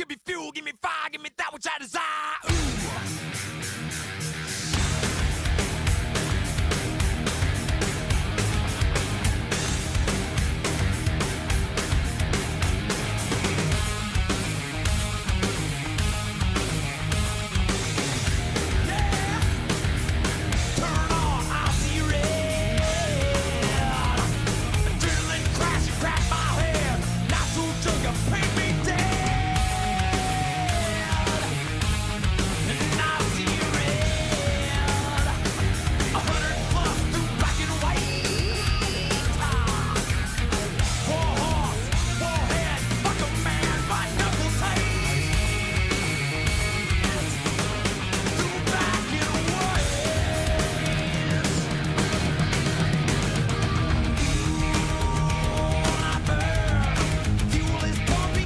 Give me fuel, give me fire, give me that which I desire. Fuel is pumping.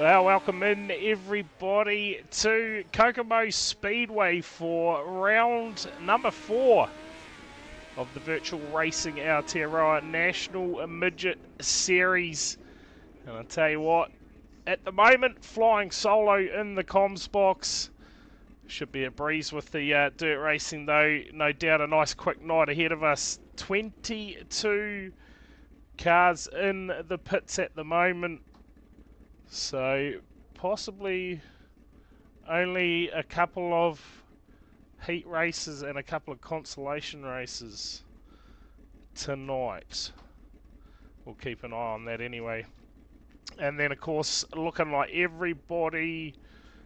Well, welcome in everybody to Kokomo Speedway for round number 4 of the Virtual Racing Aotearoa National Midget Series. And I'll tell you what, at the moment, flying solo in the comms box. Should be a breeze with the dirt racing though. No doubt a nice quick night ahead of us. 22 cars in the pits at the moment. So possibly only a couple of heat races and a couple of consolation races tonight. We'll keep an eye on that anyway. And then of course looking like everybody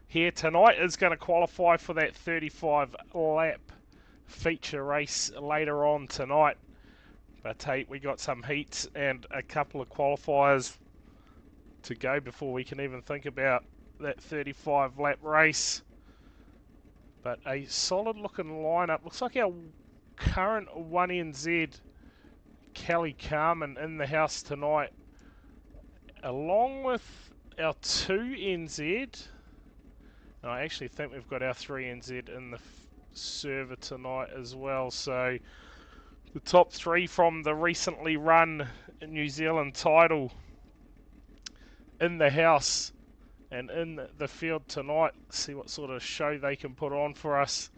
here tonight is going to qualify for that 35 lap feature race later on tonight. But hey, we got some heats and a couple of qualifiers to go before we can even think about that 35 lap race. But a solid looking lineup. Looks like our current 1NZ Kelly Carmen in the house tonight, along with our 2NZ. And I actually think we've got our 3NZ in the server tonight as well. So the top 3 from the recently run New Zealand title in the house and in the field tonight. See what sort of show they can put on for us.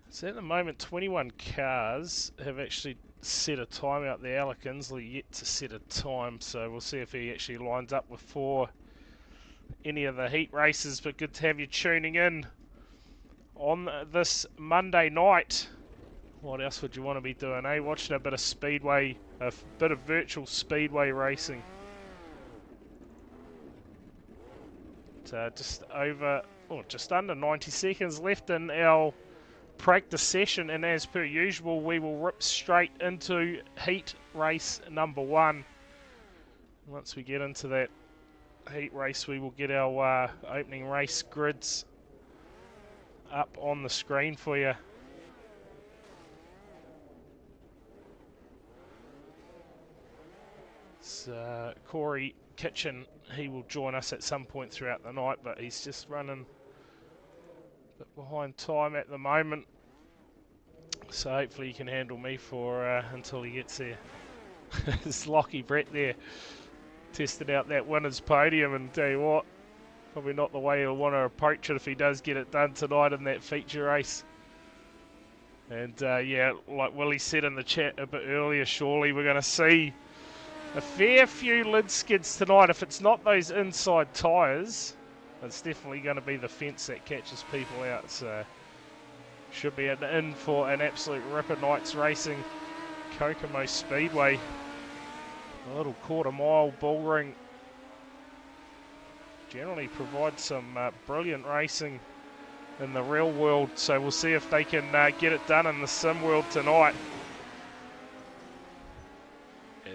So at the moment 21 cars have actually set a time out there. Alec Inslee yet to set a time, so we'll see if he actually lines up for any of the heat races. But good to have you tuning in on this Monday night. What else would you want to be doing, eh? Watching a bit of speedway, a bit of virtual speedway racing. Just under 90 seconds left in our practice session, and as per usual we will rip straight into heat race number 1. Once we get into that heat race we will get our opening race grids up on the screen for you. So Corey Kitchen, he will join us at some point throughout the night, but he's just running a bit behind time at the moment, so hopefully he can handle me for until he gets there. It's Lockie Brett there, tested out that winner's podium, and tell you what, probably not the way he'll want to approach it if he does get it done tonight in that feature race. And yeah, like Willie said in the chat a bit earlier, surely we're going to see a fair few lid skids tonight. If it's not those inside tyres, it's definitely going to be the fence that catches people out. So should be in for an absolute ripper night's racing. Kokomo Speedway, a little quarter-mile bull ring, generally provides some brilliant racing in the real world. So we'll see if they can get it done in the sim world tonight.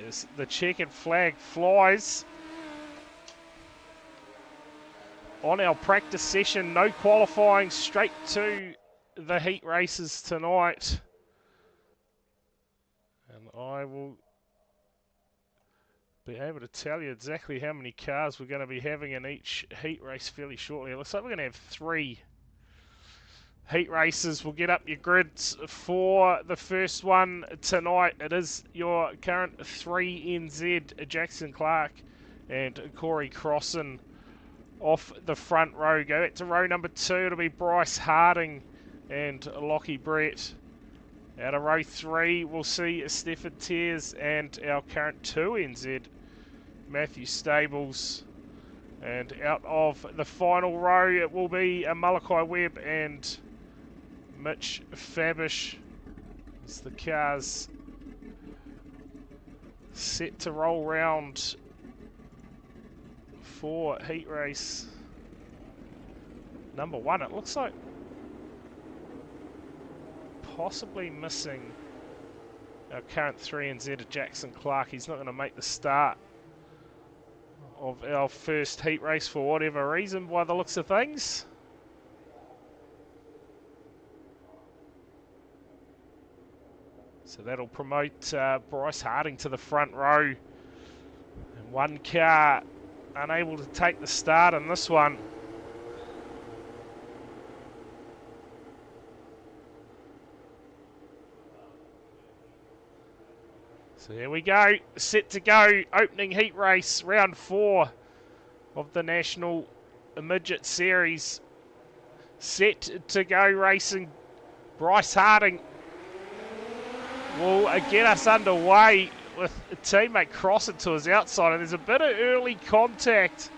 As the checkered flag flies on our practice session, no qualifying, straight to the heat races tonight. And I will be able to tell you exactly how many cars we're going to be having in each heat race fairly shortly. It looks like we're going to have 3 heat races. We'll get up your grids for the first one tonight. It is your current 3NZ Jackson Clark and Corey Crossan off the front row. Go back to row number 2. It'll be Bryce Harding and Lockie Brett. Out of row 3 we'll see Stefan Tears and our current 2NZ Matthew Stables. And out of the final row it will be Malachi Webb and Mitch Fabish, as the cars set to roll round for heat race number 1. It looks like possibly missing our current 3NZ Jackson Clark. He's not going to make the start of our first heat race for whatever reason by the looks of things. So that'll promote Bryce Harding to the front row. And one car unable to take the start in this one. So here we go, set to go, opening heat race, round 4 of the National Midget Series. Set to go racing. Bryce Harding will get us underway with a teammate crossing to his outside, and there's a bit of early contact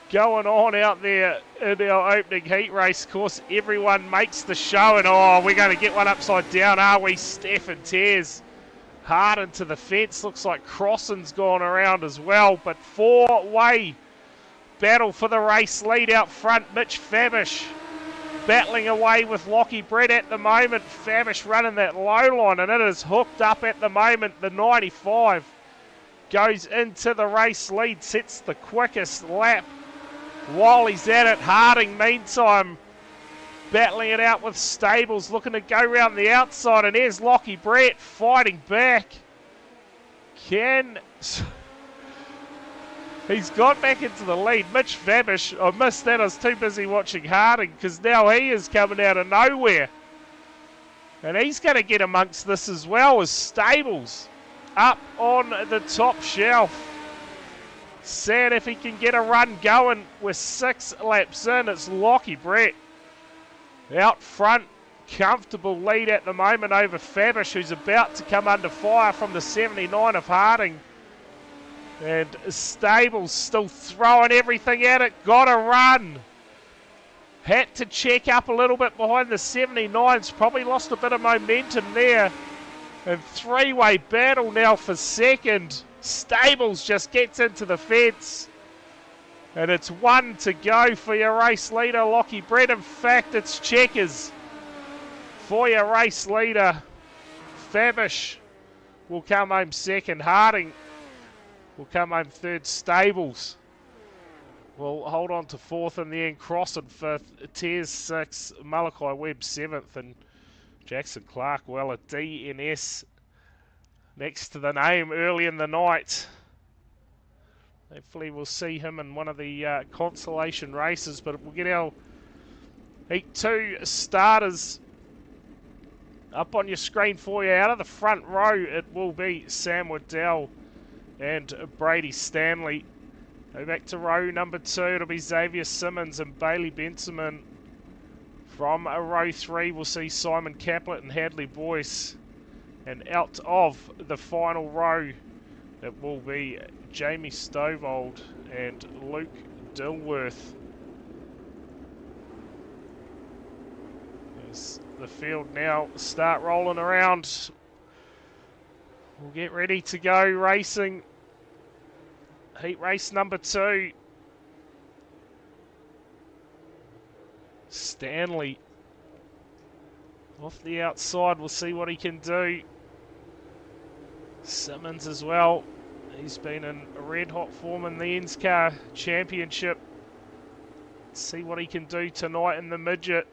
going on out there in our opening heat race. Of course, everyone makes the show, and oh, we're going to get one upside down, are we? Steph and Tears hard into the fence. Looks like Crossing's gone around as well, but 4-way battle for the race lead out front. Mitch Fabish battling away with Lockie Brett at the moment. Fabish running that low line, and it is hooked up at the moment. The 95 goes into the race lead, sets the quickest lap while he's at it. Harding, meantime, battling it out with Stables, looking to go round the outside, and there's Lockie Brett fighting back. He's got back into the lead. Mitch Fabish, I missed that, I was too busy watching Harding, because now he is coming out of nowhere. And he's going to get amongst this as well as Stables up on the top shelf. Sad if he can get a run going. We're 6 laps in. It's Lockie Brett out front. Comfortable lead at the moment over Fabish, who's about to come under fire from the 79 of Harding. And Stables still throwing everything at it. Got to run. Had to check up a little bit behind the 79s. Probably lost a bit of momentum there. And 3-way battle now for second. Stables just gets into the fence. And it's 1 to go for your race leader, Lockie Brett. In fact, it's checkers for your race leader. Fabish will come home second. Harding will come home third. Stables will hold on to fourth in the end. Crossing fifth. Tears 6th. Malachi Webb 7th. And Jackson Clark, well, a DNS next to the name early in the night. Hopefully we'll see him in one of the consolation races, but we'll get our Heat 2 starters up on your screen for you. Out of the front row, it will be Sam Waddell and Brady Stanley. Go back to row number 2, it'll be Xavier Simmons and Bailey Benjamin. From row 3, we'll see Simon Caplet and Hadley Boyce. And out of the final row, it will be Jamie Stovold and Luke Dilworth. As the field now start rolling around, we'll get ready to go racing. Heat race number 2. Stanley off the outside, we'll see what he can do. Simmons as well. He's been in a red hot form in the NSCAR Championship. See what he can do tonight in the midget.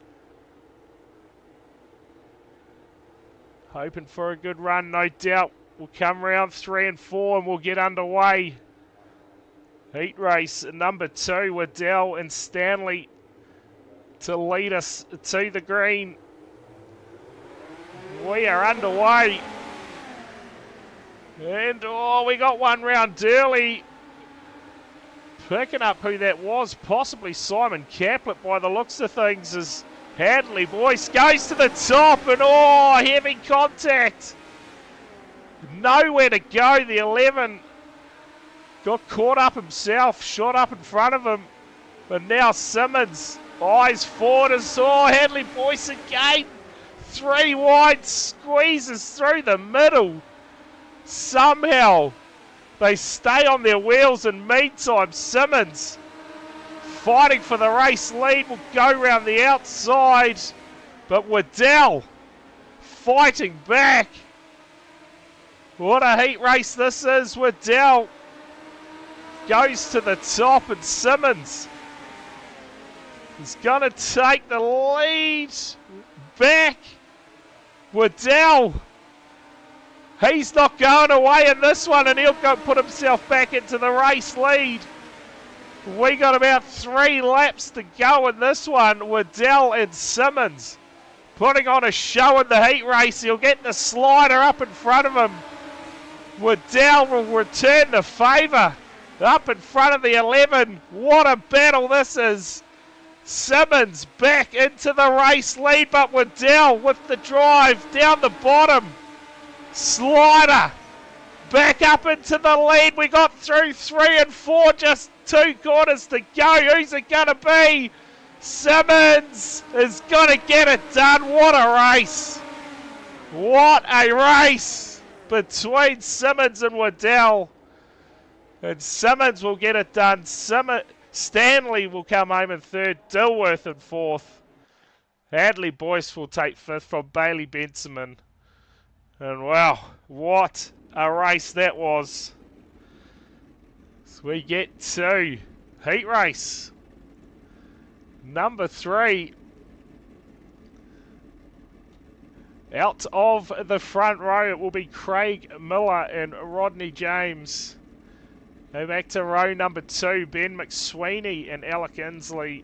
Hoping for a good run, no doubt. We'll come round 3 and 4 and we'll get underway. Heat race number 2, Waddell and Stanley to lead us to the green. We are underway. And oh, we got one round early. Picking up who that was, possibly Simon Caplet by the looks of things, as Hadley Boyce goes to the top, and oh, heavy contact. Nowhere to go, the 11 got caught up himself, shot up in front of him, but now Simmons, eyes forward and saw Hadley Boyce again. 3 wide, squeezes through the middle. Somehow they stay on their wheels, and meantime Simmons fighting for the race lead will go round the outside, but Waddell fighting back. What a heat race this is. Waddell goes to the top, and Simmons is going to take the lead back. Waddell, he's not going away in this one, and he'll go put himself back into the race lead. We got about 3 laps to go in this one. Waddell and Simmons putting on a show in the heat race. He'll get the slider up in front of him. Waddell will return the favour up in front of the 11. What a battle this is. Simmons back into the race lead, but Waddell with the drive down the bottom. Slider back up into the lead. We got through 3 and 4, just 2 corners to go. Who's it going to be? Simmons is going to get it done. What a race. What a race between Simmons and Waddell. And Simmons will get it done. Stanley will come home in 3rd. Dilworth in 4th. Hadley Boyce will take 5th from Bailey Benjamin. And wow, what a race that was. So we get to heat race number 3. Out of the front row, it will be Craig Miller and Rodney James. Go back to row number 2, Ben McSweeney and Alec Inslee.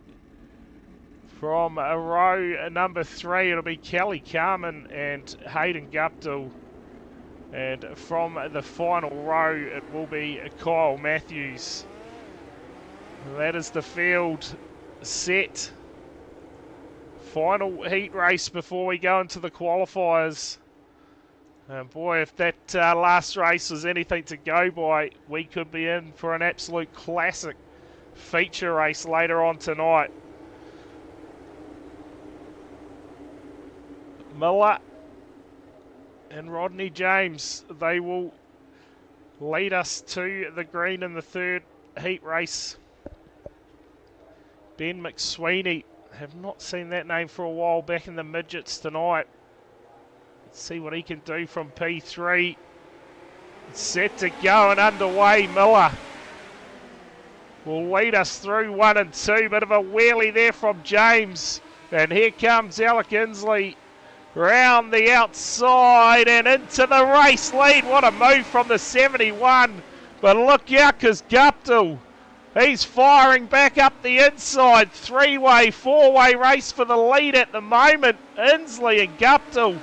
From row number 3, it'll be Kelly Carmen and Hayden Guptill. And from the final row, it will be Kyle Matthews. That is the field set. Final heat race before we go into the qualifiers. And boy, if that last race was anything to go by, we could be in for an absolute classic feature race later on tonight. Miller and Rodney James, they will lead us to the green in the 3rd heat race. Ben McSweeney, have not seen that name for a while, back in the midgets tonight. Let's see what he can do from P3. Set to go and underway. Miller will lead us through 1 and 2. Bit of a wheelie there from James. And here comes Alec Inslee round the outside and into the race lead. What a move from the 71. But look out, because Guptill, he's firing back up the inside. 3-way, 4-way race for the lead at the moment. Inslee and Guptill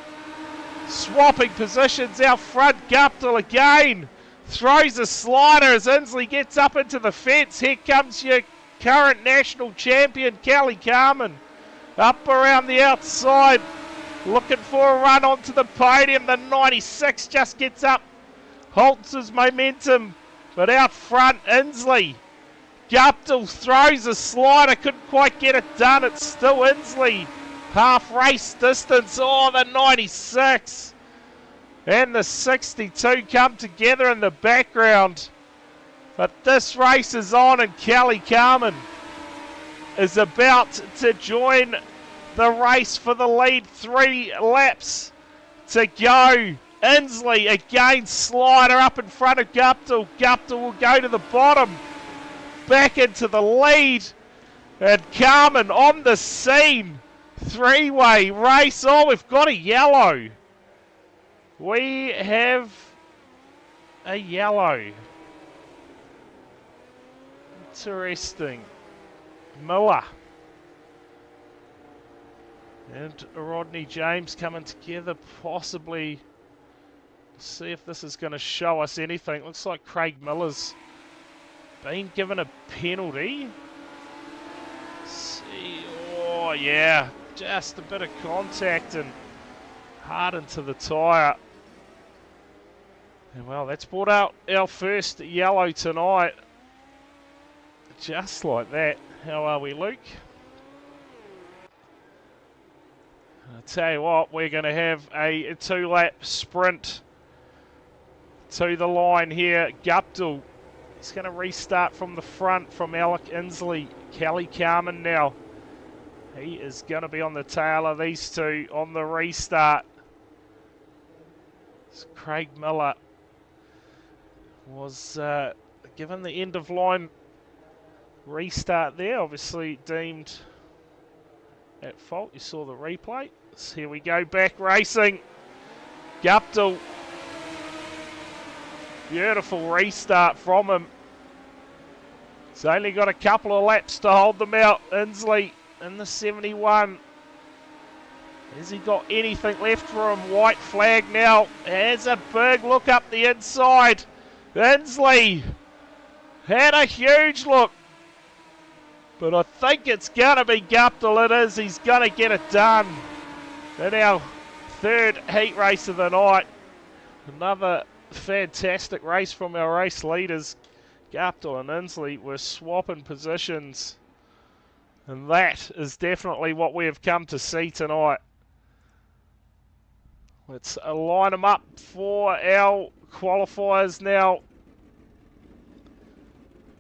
swapping positions out front. Guptill again throws a slider as Inslee gets up into the fence. Here comes your current national champion, Kelly Carmen, up around the outside, looking for a run onto the podium. The 96 just gets up, halts his momentum, but out front, Inslee. Guptill throws a slider, couldn't quite get it done. It's still Inslee. Half race distance. Oh, the 96 and the 62 come together in the background. But this race is on, and Kelly Carmen is about to join the race for the lead. 3 laps to go. Inslee again, slider up in front of Guptill. Guptill will go to the bottom, back into the lead, and Carmen on the scene. 3-way race. Oh, we've got a yellow. We have a yellow. Interesting. Miller and Rodney James coming together, possibly. See if this is going to show us anything. Looks like Craig Miller's been given a penalty. See, oh yeah, just a bit of contact and hard into the tyre. And well, that's brought out our first yellow tonight. Just like that. How are we, Luke? I'll tell you what, we're going to have a 2-lap sprint to the line here. Guptill is going to restart from the front from Alec Inslee. Kelly Carmen now. He is going to be on the tail of these two on the restart. It's Craig Miller was given the end of line restart there, obviously deemed at fault. You saw the replay. So here we go, back racing. Guptill. Beautiful restart from him. He's only got a couple of laps to hold them out. Inslee in the 71. Has he got anything left for him? White flag now. Has a big look up the inside. Inslee had a huge look. But I think it's going to be Guptill. It is. He's going to get it done. In our third heat race of the night. Another fantastic race from our race leaders. Guptill and Inslee were swapping positions. And that is definitely what we have come to see tonight. Let's line them up for our qualifiers now.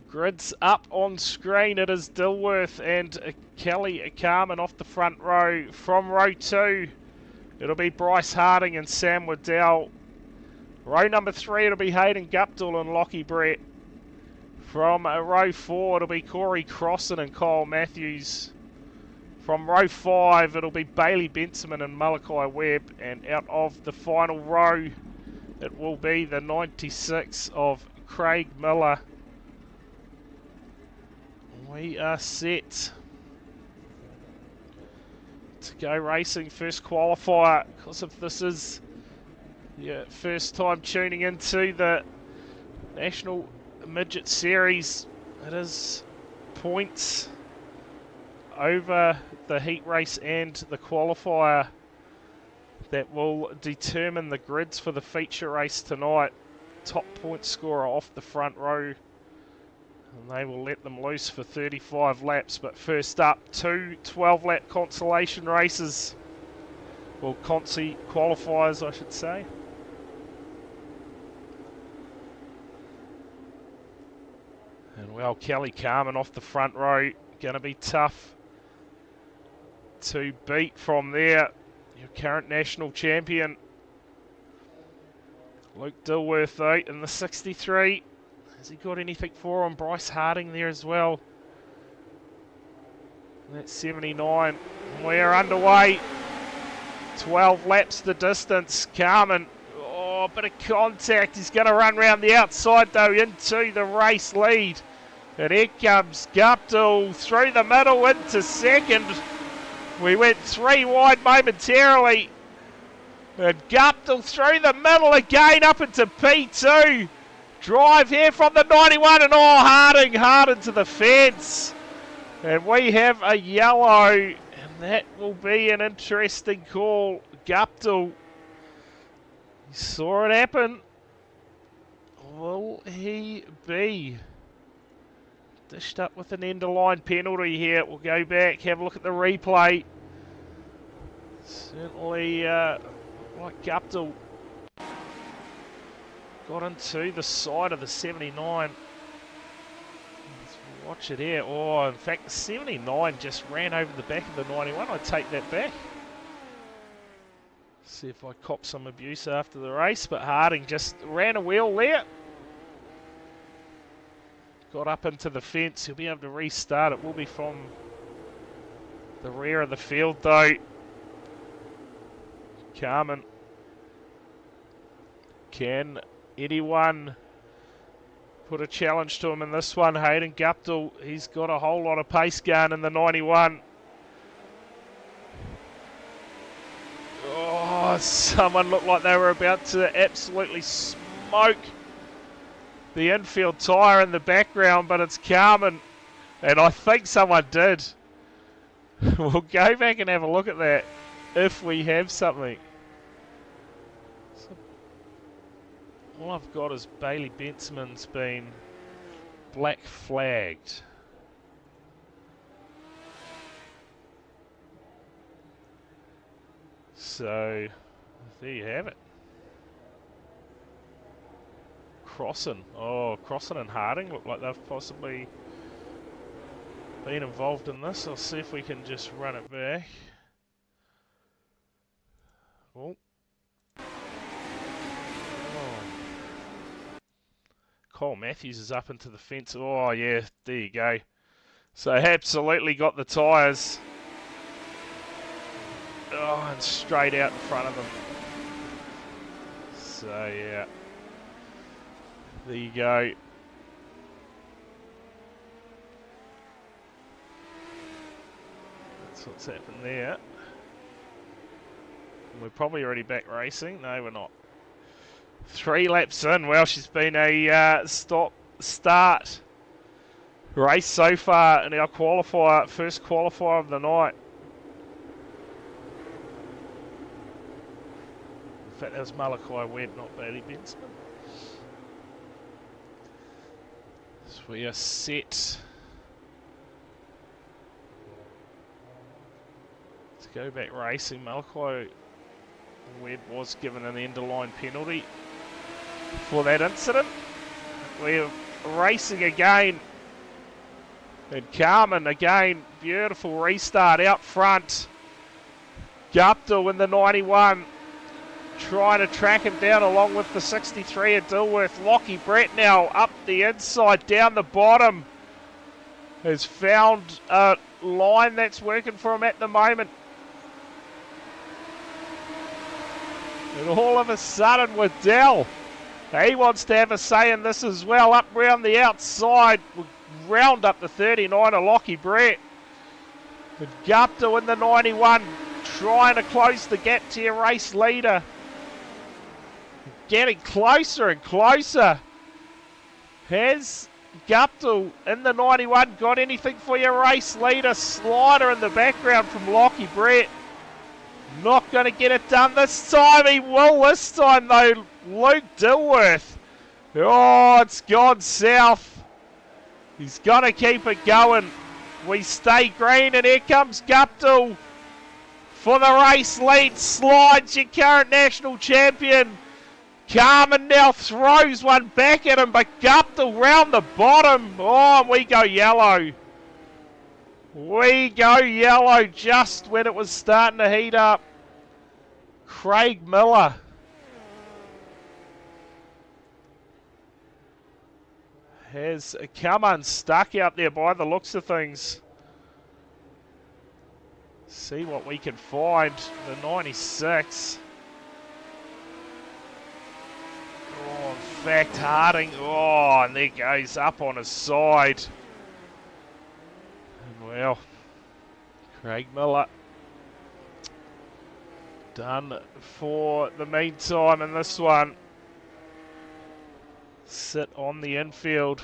Grids up on screen. It is Dilworth and Kelly Carmen off the front row. From row 2, it'll be Bryce Harding and Sam Waddell. Row number 3, it'll be Hayden Guptill and Lockie Brett. From row 4, it'll be Corey Crossan and Kyle Matthews. From row 5, it'll be Bailey Benson and Malachi Webb. And out of the final row, it will be the 96 of Craig Miller. We are set to go racing. First qualifier, because if this is your first time tuning into the National Midget Series, it is points over the heat race and the qualifier that will determine the grids for the feature race tonight. Top point scorer off the front row, and they will let them loose for 35 laps. But first up, 2 12-lap consolation races. Well, Consi qualifiers, I should say. And well, Kelly Carmen off the front row. Going to be tough to beat from there. Your current national champion. Luke Dilworth, though, in the 63. Has he got anything for him? Bryce Harding there as well. That's 79. We're underway. 12 laps the distance. Carmen. Oh, a bit of contact. He's going to run round the outside, though, into the race lead. And here comes Guptill through the middle into second. We went 3 wide momentarily. And Guptill through the middle again up into P2. Drive here from the 91, and oh, Harding hard into the fence. And we have a yellow, and that will be an interesting call. Guptill, he saw it happen. Will he be dished up with an end-of-line penalty here? We'll go back, have a look at the replay. Certainly, like Guptill got into the side of the 79. Let's watch it here. Oh, in fact, the 79 just ran over the back of the 91. I take that back. See if I cop some abuse after the race, but Harding just ran a wheel there. Got up into the fence. He'll be able to restart. It will be from the rear of the field, though. Carmen. Can anyone put a challenge to him in this one? Hayden Guptill, he's got a whole lot of pace going in the 91. Oh, someone looked like they were about to absolutely smoke the infield tyre in the background, but it's Carmen, and I think someone did. We'll go back and have a look at that if we have something. All I've got is Bailey Bensman's been black flagged. So, there you have it. Crossan. Oh, Crossan and Harding look like they've possibly been involved in this. I'll see if we can just run it back. Oh. Cole Matthews is up into the fence. Oh, yeah, there you go. So absolutely got the tyres. Oh, and straight out in front of them. So, yeah. There you go. So what's happened there? We're probably already back racing. No, we're not. 3 laps in. Well, she's been a stop-start race so far in our qualifier, first qualifier of the night. In fact, that was Malachi Webb, not Bailey Benson. So we are set to go back racing. Malachi Webb was given an end-of-line penalty for that incident. We're racing again. And Carmen again, beautiful restart out front. Guptill in the 91, trying to track him down along with the 63 at Dilworth. Lockie Brett now up the inside, down the bottom. Has found a line that's working for him at the moment. And all of a sudden with Dell, he wants to have a say in this as well. Up round the outside, round up the 39 of Lockie Brett. And Guptill in the 91, trying to close the gap to your race leader. Getting closer and closer. Has Guptill in the 91 got anything for your race leader? Slider in the background from Lockie Brett. Not going to get it done this time. He will this time though. Luke Dilworth. Oh, it's gone south. He's going to keep it going. We stay green, and here comes Guptill for the race lead. Slides your current national champion. Carmen now throws one back at him, but Guptill round the bottom. Oh, and we go yellow. We go yellow just when it was starting to heat up. Craig Miller. Has come unstuck out there by the looks of things. See what we can find. The 96. Oh, in fact, Harding. Oh, and there goes up on his side. And well, Craig Miller done for the meantime in this one. Sit on the infield.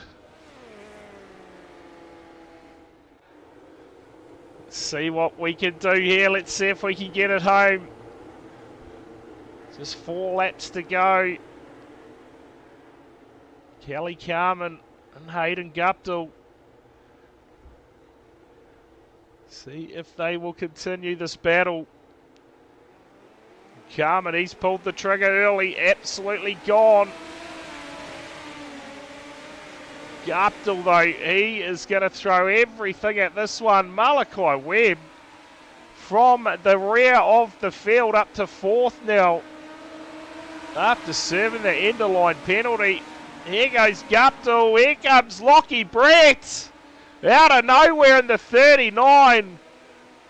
Let's see what we can do here. Let's see if we can get it home. Just 4 laps to go. Kelly Carmen and Hayden Guptill. See if they will continue this battle. Carmen, he's pulled the trigger early. Absolutely gone. Guptill, though, he is going to throw everything at this one. Malachi Webb from the rear of the field up to 4th now. After serving the end-of-line penalty. Here goes Guptill. Here comes Lockie Brett. Out of nowhere in the 39.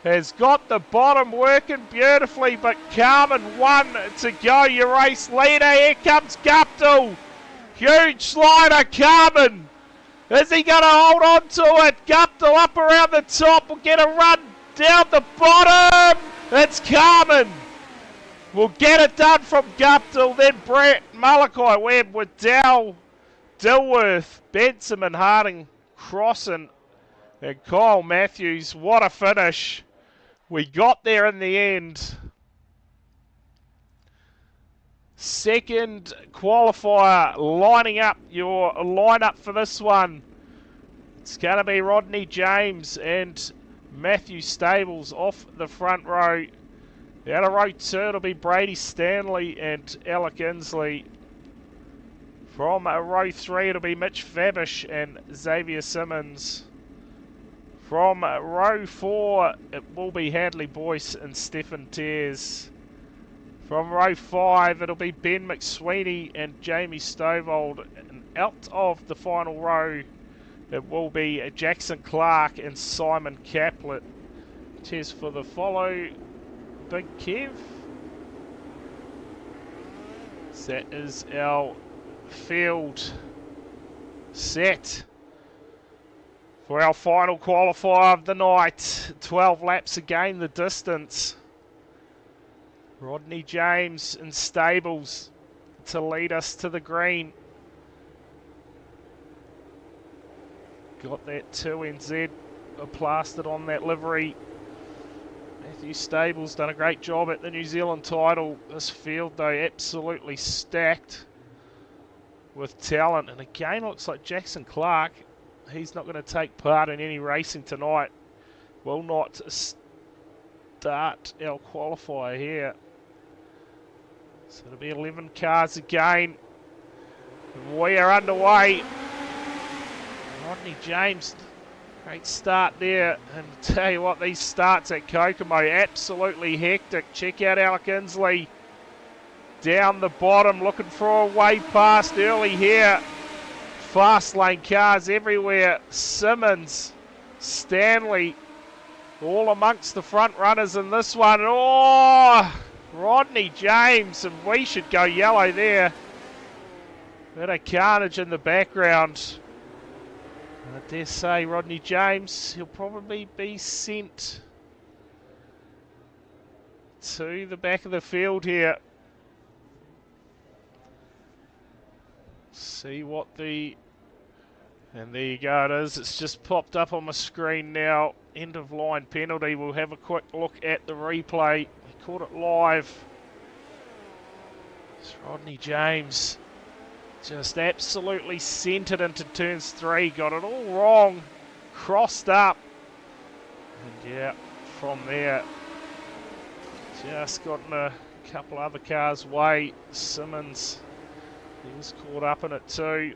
Has got the bottom working beautifully, but Carmen 1 to go. Your race leader. Here comes Guptill. Huge slider, Carmen. Is he going to hold on to it? Guptill up around the top. Will get a run down the bottom. It's Carmen. We'll get it done from Guptill. Then Brett, Malachi Webb with Dow, Dilworth, Benson and Harding, Crossan and Kyle Matthews. What a finish. We got there in the end. Second qualifier, lining up your lineup for this one. It's going to be Rodney James and Matthew Stables off the front row. Out of row 2, it'll be Brady Stanley and Alec Inslee. From row 3, it'll be Mitch Fabish and Xavier Simmons. From row 4, it will be Hadley Boyce and Stephen Tears. From row 5, it'll be Ben McSweeney and Jamie Stovold. And out of the final row, it will be Jackson Clark and Simon Caplet. Cheers for the follow, Big Kev. So that is our field set for our final qualifier of the night. 12 laps again, the distance. Rodney James in stables to lead us to the green. Got that 2NZ plastered on that livery. Matthew Stables done a great job at the New Zealand title. This field though absolutely stacked with talent, and again looks like Jackson Clark, he's not going to take part in any racing tonight. Will not start our qualifier here. So it'll be 11 cars again. And we are underway. Rodney James, great start there. And tell you what, these starts at Kokomo, absolutely hectic. Check out Alec Inslee down the bottom, looking for a way past early here. Fast lane cars everywhere. Simmons, Stanley, all amongst the front runners in this one. Oh, Rodney James, and we should go yellow there. Bit of carnage in the background. I dare say Rodney James, he'll probably be sent to the back of the field here. See what the... And there you go, it is. It's just popped up on my screen now. End of line penalty. We'll have a quick look at the replay. We caught it live. It's Rodney James. Just absolutely centred into turns 3. Got it all wrong. Crossed up. And yeah, from there, just got in a couple other cars' way. Simmons, he was caught up in it too.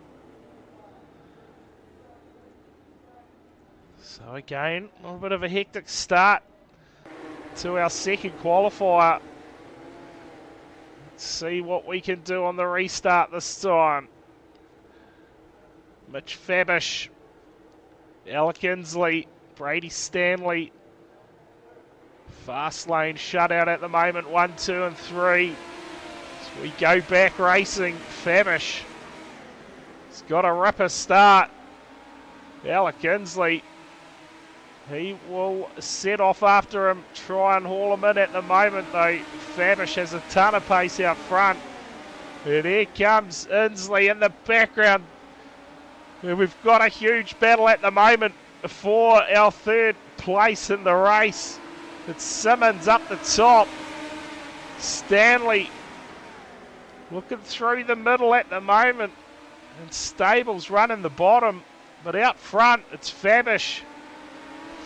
So again, a little bit of a hectic start to our second qualifier. Let's see what we can do on the restart this time. Mitch Fabish, Alec Inslee, Brady Stanley. Fast lane shutout at the moment, 1, 2 and 3. So we go back racing. Fabish, he's got a ripper start. Alec Inslee, he will set off after him, try and haul him in at the moment though. Fabish has a ton of pace out front. And here comes Inslee in the background. And we've got a huge battle at the moment for our third place in the race. It's Simmons up the top. Stanley looking through the middle at the moment. And Stables running the bottom. But out front, it's Fabish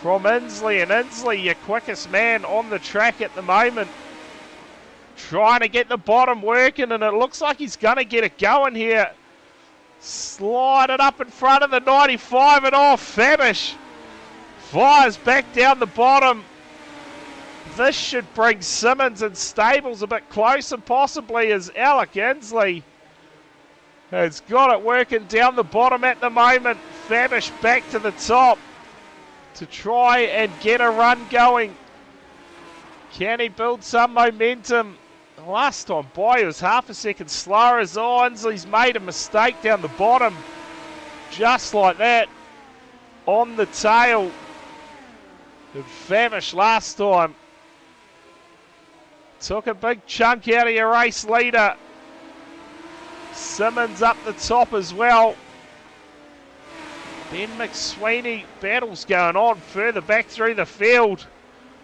from Inslee, and Inslee, your quickest man on the track at the moment. Trying to get the bottom working, and it looks like he's going to get it going here. Slide it up in front of the 95 and off. Fabish fires back down the bottom. This should bring Simmons and Stables a bit closer, possibly, as Alec Inslee has got it working down the bottom at the moment. Fabish back to the top to try and get a run going. Can he build some momentum? Last time by, he was half a second slower as Inslee's made a mistake down the bottom. Just like that. On the tail. And Fabish last time took a big chunk out of your race leader. Simmons up the top as well. Ben McSweeney, battles going on further back through the field.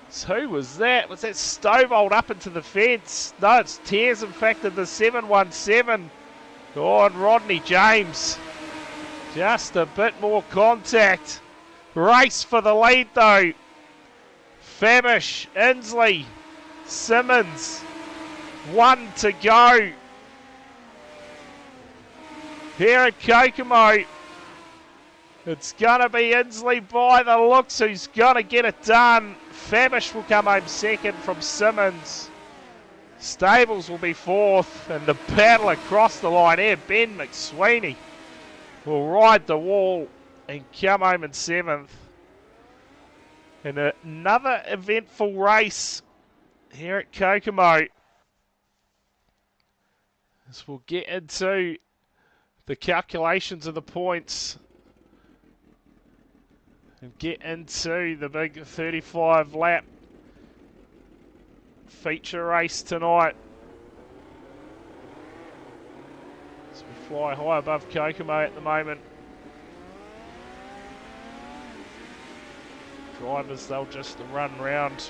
So who was that? Was that Stovall up into the fence? No, it's Tears, in fact, in the 717. Oh, and Rodney James. Just a bit more contact. Race for the lead, though. Fabish, Inslee, Simmons. 1 to go. Here at Kokomo. It's going to be Inslee by the looks who's going to get it done. Fabish will come home second from Simmons. Stables will be fourth. And the battle across the line here, Ben McSweeney will ride the wall and come home in seventh. And another eventful race here at Kokomo. As we'll get into the calculations of the points. and get into the big 35 lap feature race tonight. As we fly high above Kokomo at the moment. Drivers, they'll just run round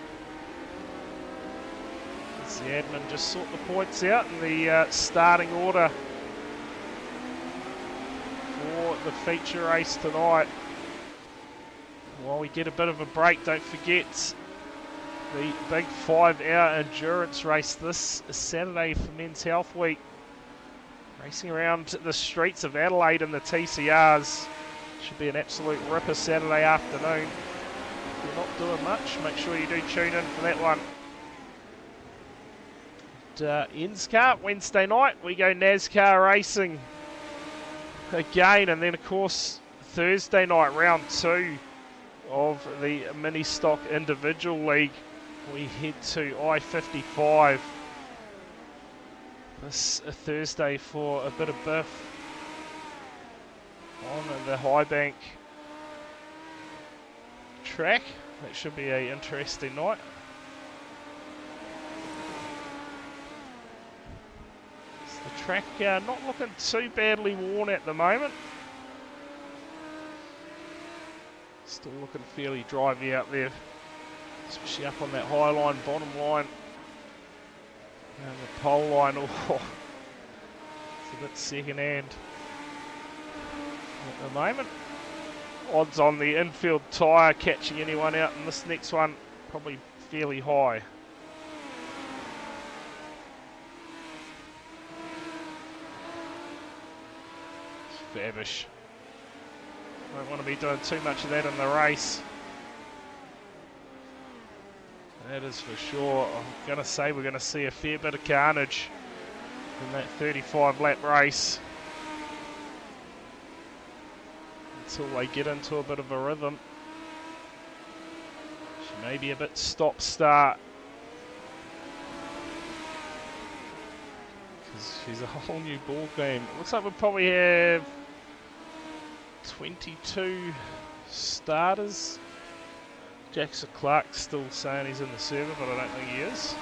as the admin just sort the points out in the starting order for the feature race tonight. While we get a bit of a break, don't forget the big 5-hour endurance race this Saturday for Men's Health Week. Racing around the streets of Adelaide in the TCRs. Should be an absolute ripper Saturday afternoon. If you're not doing much, make sure you do tune in for that one. And, NSCAR, Wednesday night, we go NASCAR racing again. And then, of course, Thursday night, round 2 of the Mini Stock Individual League. We head to I-55 this Thursday for a bit of biff on the High Bank track. That should be an interesting night. So the track not looking too badly worn at the moment. Still looking fairly drivey out there, especially up on that high line, bottom line, and the pole line. Oh, it's a bit second hand at the moment. Odds on the infield tyre catching anyone out in this next one, probably fairly high. It's favish. Don't want to be doing too much of that in the race. That is for sure. I'm going to say we're going to see a fair bit of carnage in that 35 lap race until they get into a bit of a rhythm. She may be a bit stop-start because she's a whole new ball game. Looks like we'll probably have 22 starters. Jackson Clark's still saying he's in the server, but I don't think he is.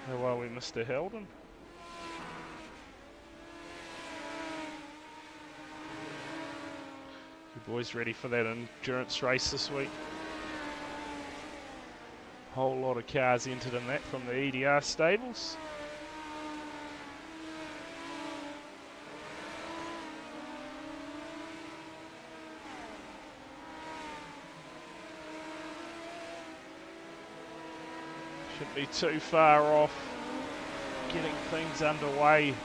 How are we, Mr. Heldon? You boys ready for that endurance race this week? Whole lot of cars entered in that from the EDR stables. Shouldn't be too far off getting things underway.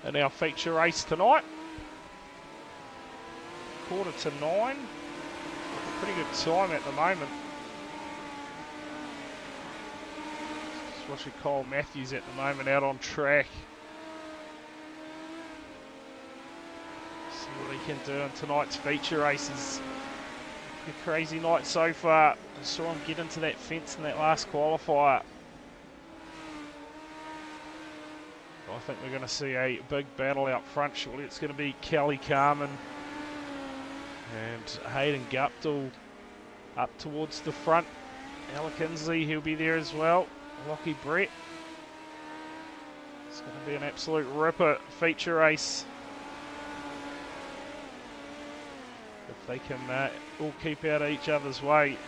In our feature race tonight. 8:45. Pretty good time at the moment. Just watching Cole Matthews at the moment out on track. See what he can do in tonight's feature races. A crazy night so far. I saw him get into that fence in that last qualifier. I think we're going to see a big battle out front shortly. It's going to be Kelly Carmen and Hayden Guptill up towards the front. Alec Inslee, he'll be there as well. Lockie Brett. It's going to be an absolute ripper feature race. If they can all keep out of each other's way.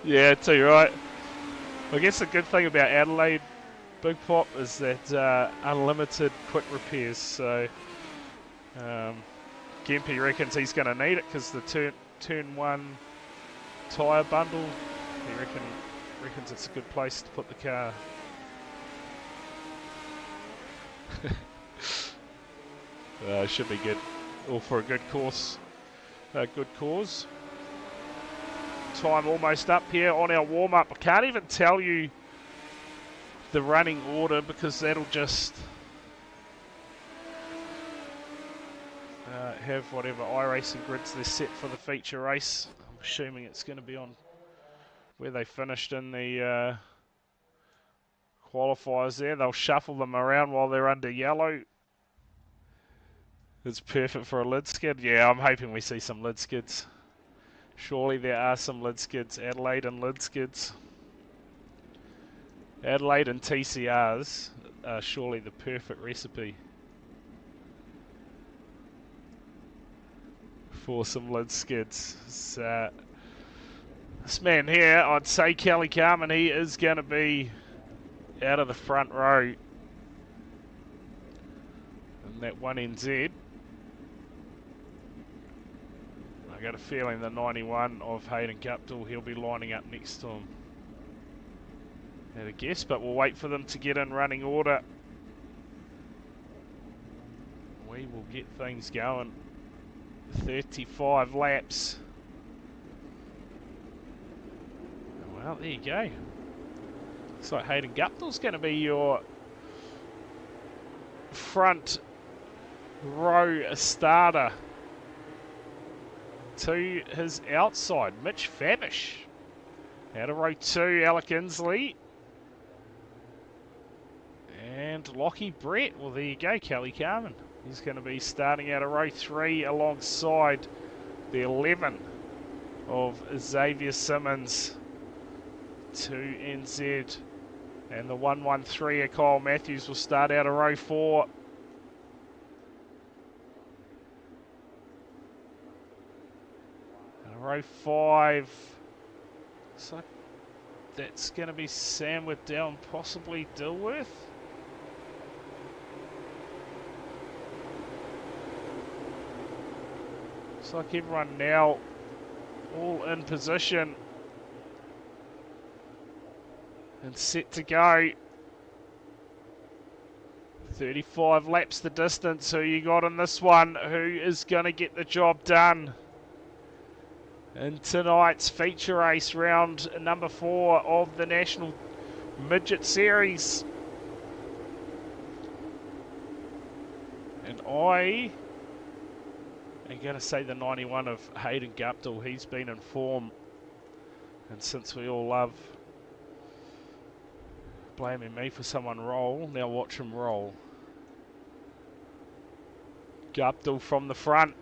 yeah, tell you right. I guess the good thing about Adelaide, Big Pop, is that unlimited quick repairs. So Gempy reckons he's going to need it because the turn 1 tyre bundle. He reckons it's a good place to put the car. Should be good. All for a good course. Good cause. Time almost up here on our warm-up. I can't even tell you the running order because that'll just have whatever iRacing grids they're set for the feature race. I'm assuming it's going to be on where they finished in the qualifiers there. They'll shuffle them around while they're under yellow. It's perfect for a lid skid. Yeah, I'm hoping we see some lid skids. Surely there are some lid skids. Adelaide and lid skids. Adelaide and TCRs are surely the perfect recipe for some lid skids. So, this man here, I'd say Kelly Carmen, he is going to be out of the front row. And that 1NZ. I got a feeling the 91 of Hayden Guptill, he'll be lining up next to him. Had a guess, but we'll wait for them to get in running order. We will get things going. 35 laps. Well, there you go. Looks like Hayden Guptill's going to be your front row starter. To his outside, Mitch Fabish. Out of row 2, Alec Inslee. And Lockie Brett. Well, there you go, Kelly Carmen. He's going to be starting out of row 3 alongside the 11 of Xavier Simmons. 2NZ. And the 113 of Kyle Matthews will start out of row 4. Row 5. Looks like that's going to be Sam Waddell and possibly Dilworth. Looks like everyone now all in position and set to go. 35 laps the distance. Who you got in this one? Who is going to get the job done in tonight's feature race, round number 4 of the National Midget Series? And I am going to say the 91 of Hayden Guptill. He's been in form, and since we all love blaming me for someone roll, now watch him roll. Guptill from the front.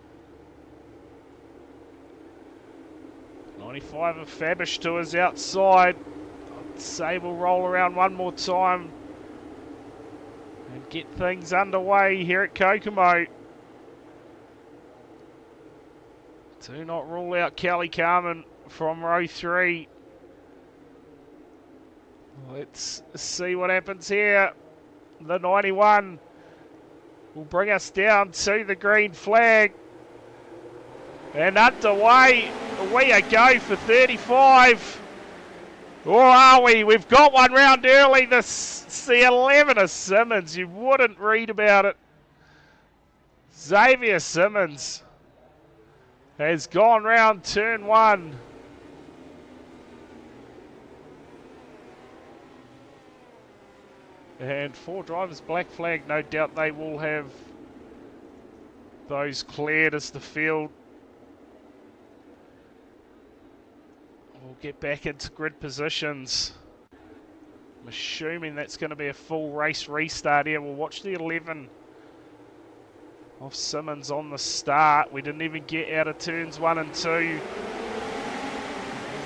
95 of Fabish to his outside. I'd say we'll roll around one more time and get things underway here at Kokomo. Do not rule out Kelly Carmen from row 3. Let's see what happens here. The 91 will bring us down to the green flag. And underway, we are go for 35. Or are we? We've got one round early. This the 11 of Simmons. You wouldn't read about it. Xavier Simmons has gone round turn 1. And 4 drivers black flag. No doubt they will have those cleared as the field. We'll get back into grid positions. I'm assuming that's going to be a full race restart here. We'll watch the 11 of Simmons on the start. We didn't even get out of turns 1 and 2. We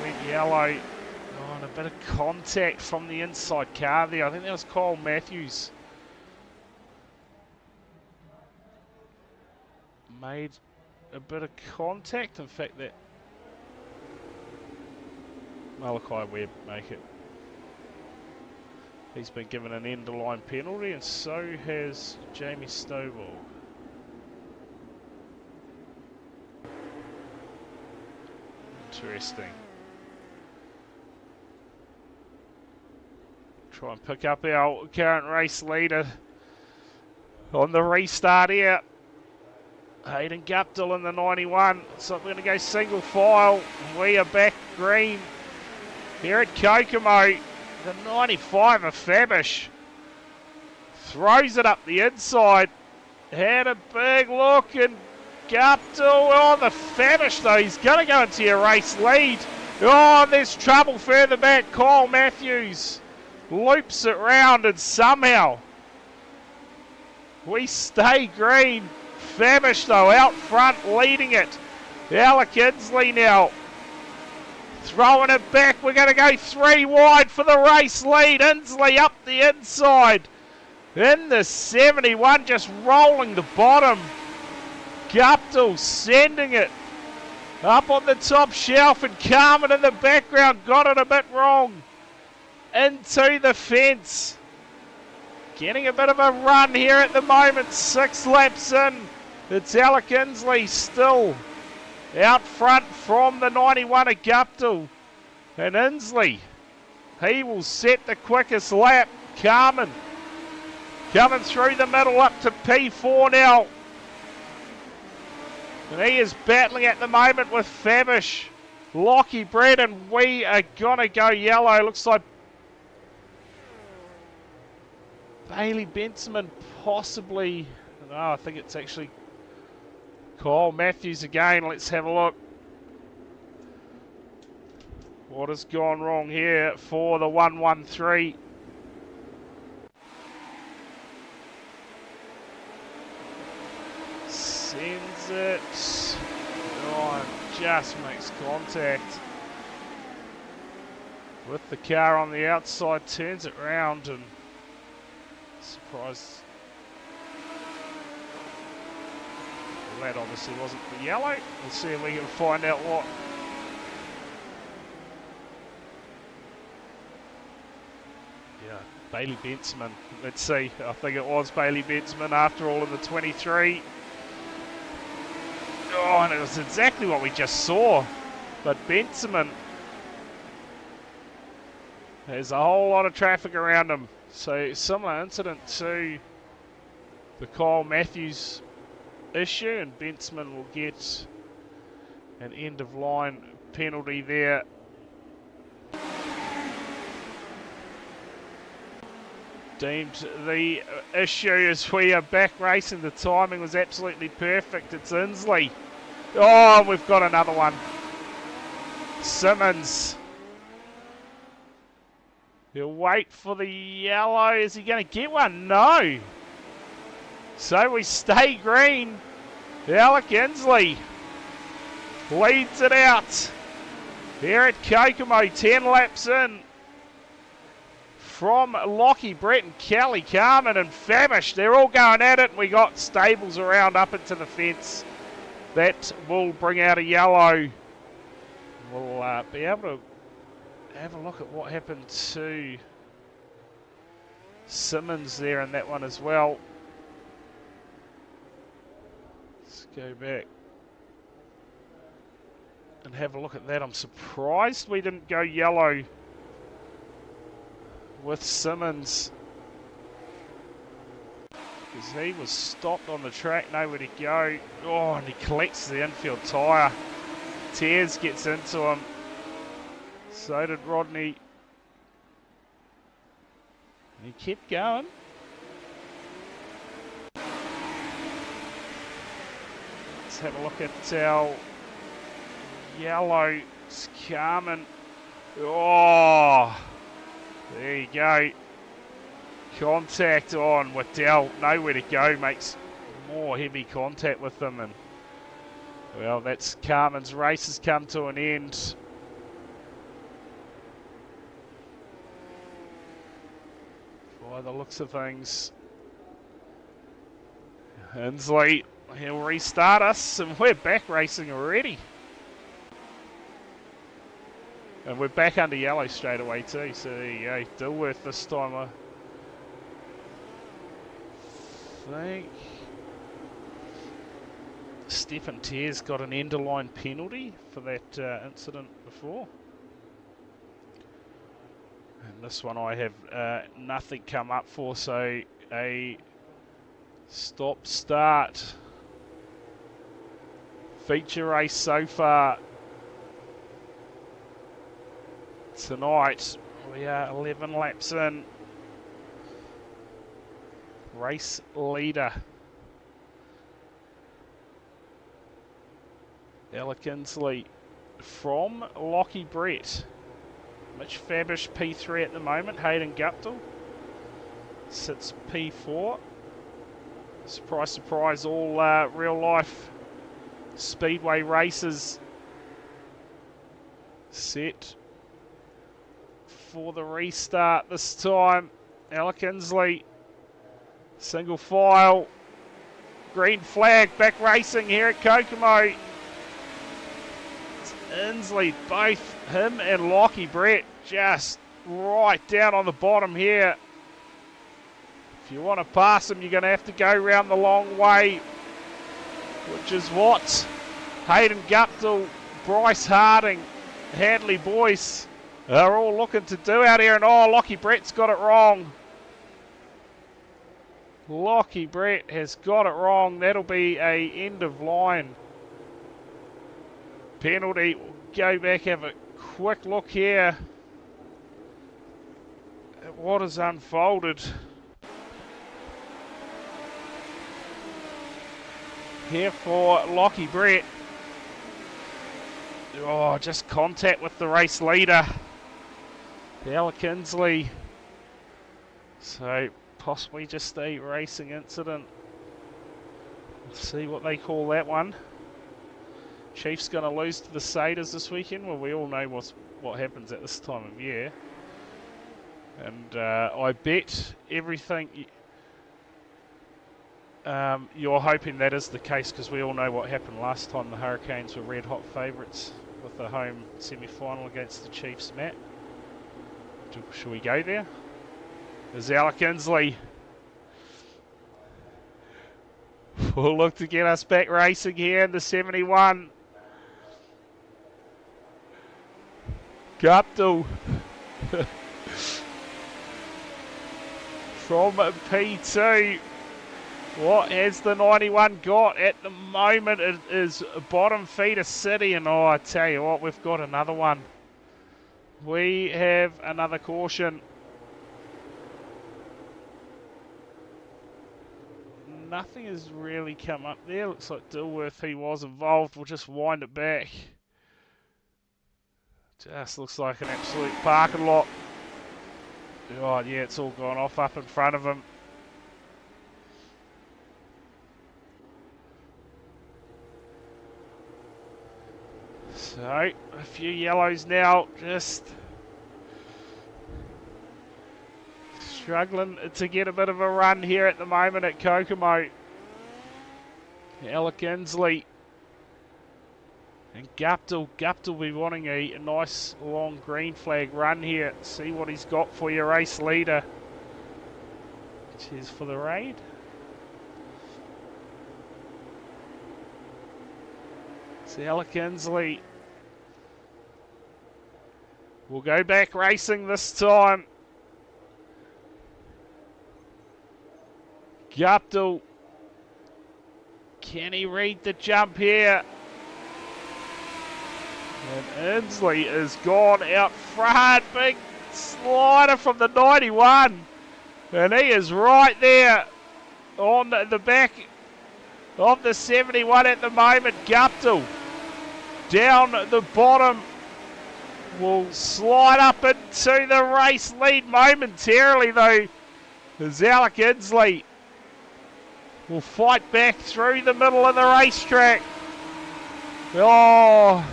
went yellow. Oh, and a bit of contact from the inside car there. I think that was Kyle Matthews. Made a bit of contact. In fact, that Malachi Webb make it. He's been given an end-of-line penalty, and so has Jamie Stovall. Interesting. Try and pick up our current race leader on the restart here. Hayden Guptill in the 91. So we're going to go single file. We are back green here at Kokomo. The 95 of Fabish throws it up the inside. Had a big look and Guptill. Oh, the famish though. He's going to go into your race lead. Oh, there's trouble further back. Kyle Matthews loops it round and somehow we stay green. Famish though out front leading it. Alec Inslee now throwing it back. We're going to go 3 wide for the race lead. Inslee up the inside. In the 71, just rolling the bottom. Guptill sending it up on the top shelf, and Carmen in the background got it a bit wrong. Into the fence. Getting a bit of a run here at the moment. 6 laps in. It's Alec Inslee still out front from the 91 of Guptill. And Inslee, he will set the quickest lap. Carmen coming through the middle up to P4 now. And he is battling at the moment with Fabish. Lockie Brett, and we are going to go yellow. Looks like Bailey Benson possibly. No, I think it's actually Kyle Matthews again. Let's have a look. What has gone wrong here for the 113? Sends it. Oh, and just makes contact with the car on the outside. Turns it round and surprised. Well, that obviously wasn't the yellow. We'll see if we can find out what. Yeah, Bailey Benson. Let's see. I think it was Bailey Benson after all in the 23. Oh, and it was exactly what we just saw. But Benson there's a whole lot of traffic around him. So similar incident to the Kyle Matthews issue, and Benson will get an end of line penalty there. Deemed the issue as we are back racing. The timing was absolutely perfect. It's Inslee. Oh, we've got another one. Simmons. He'll wait for the yellow. Is he going to get one? No. So we stay green. Alec Inslee leads it out here at Kokomo. 10 laps in. From Lockie Brett and Kelly Carmen and Fabish. They're all going at it. We got Stables around up into the fence. That will bring out a yellow. We'll be able to have a look at what happened to Simmons there in that one as well. Let's go back and have a look at that. I'm surprised we didn't go yellow with Simmons, because he was stopped on the track, nowhere to go. Oh, and he collects the infield tyre. Tears gets into him. So did Rodney. And he kept going. Let's have a look at our yellow. It's Carmen. Oh, there you go. Contact on Waddell. Nowhere to go. Makes more heavy contact with them. And, well, that's Carmen's race has come to an end. By the looks of things. Inslee, he'll restart us. And we're back racing already. And we're back under yellow straight away too, so there you go. Dilworth this time, I think. Stephen Tears got an end of line penalty for that incident before. And this one I have nothing come up for, so a stop-start feature race so far. Tonight, we are 11 laps in. Race leader Ella Kinsley from Lockie Brett. Mitch Fabish P3 at the moment. Hayden Guptill sits P4. Surprise, surprise, all real life speedway races set for the restart this time. Ella Kinsley, single file, green flag, back racing here at Kokomo. It's Inslee, both him and Lockie Brett just right down on the bottom here. If you want to pass him, you're going to have to go around the long way, which is what Hayden Guptill, Bryce Harding, Hadley Boyce are all looking to do out here. And oh, Lockie Brett's got it wrong. Lockie Brett has got it wrong. That'll be a end of line penalty. We'll go back, have a quick look here at what has unfolded here for Lockie Brett. Oh, just contact with the race leader, Ella Kinsley. So possibly just a racing incident. Let's see what they call that one. Chief's going to lose to the Satyrs this weekend. Well, we all know what happens at this time of year. And I bet everything you're hoping that is the case, because we all know what happened last time. The Hurricanes were red hot favourites with the home semi-final against the Chiefs, Matt. Should we go there? There's Ella Kinsley. We'll look to get us back racing here in the 71. Guptill from P2. What has the 91 got at the moment? It is bottom feeder City, and oh, I tell you what, we've got another one. We have another caution. Nothing has really come up there. Looks like Dilworth, he was involved. We'll just wind it back. Just looks like an absolute parking lot. Oh, yeah, it's all gone off up in front of him. So, a few yellows now, just struggling to get a bit of a run here at the moment at Kokomo. Ella Kinsley and Guptill. Guptill will be wanting a nice long green flag run here. See what he's got for your race leader. Cheers for the raid. See Ella Kinsley. We'll go back racing this time. Guptill. Can he read the jump here? And Inslee is gone out front. Big slider from the 91. And he is right there on the back of the 71 at the moment. Guptill down the bottom. Will slide up into the race lead momentarily, though. As Ella Kinsley will fight back through the middle of the racetrack. Oh,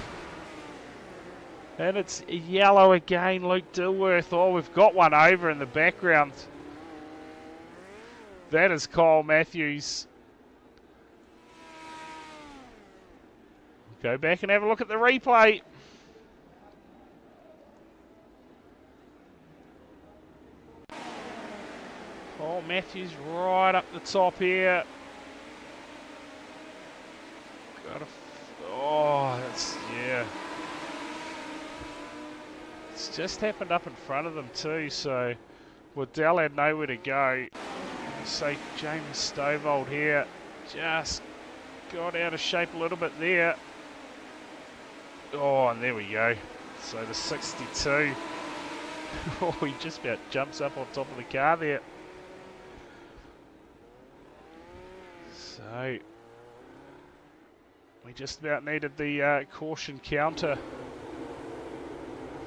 and it's yellow again, Luke Dilworth. Oh, we've got one over in the background. That is Kyle Matthews. Go back and have a look at the replay. Oh, Matthews right up the top here. Oh, that's, yeah. It's just happened up in front of them too, so Waddell had nowhere to go. So James Stovold here just got out of shape a little bit there. Oh, and there we go. So the 62. Oh, he just about jumps up on top of the car there. So, We just about needed the caution counter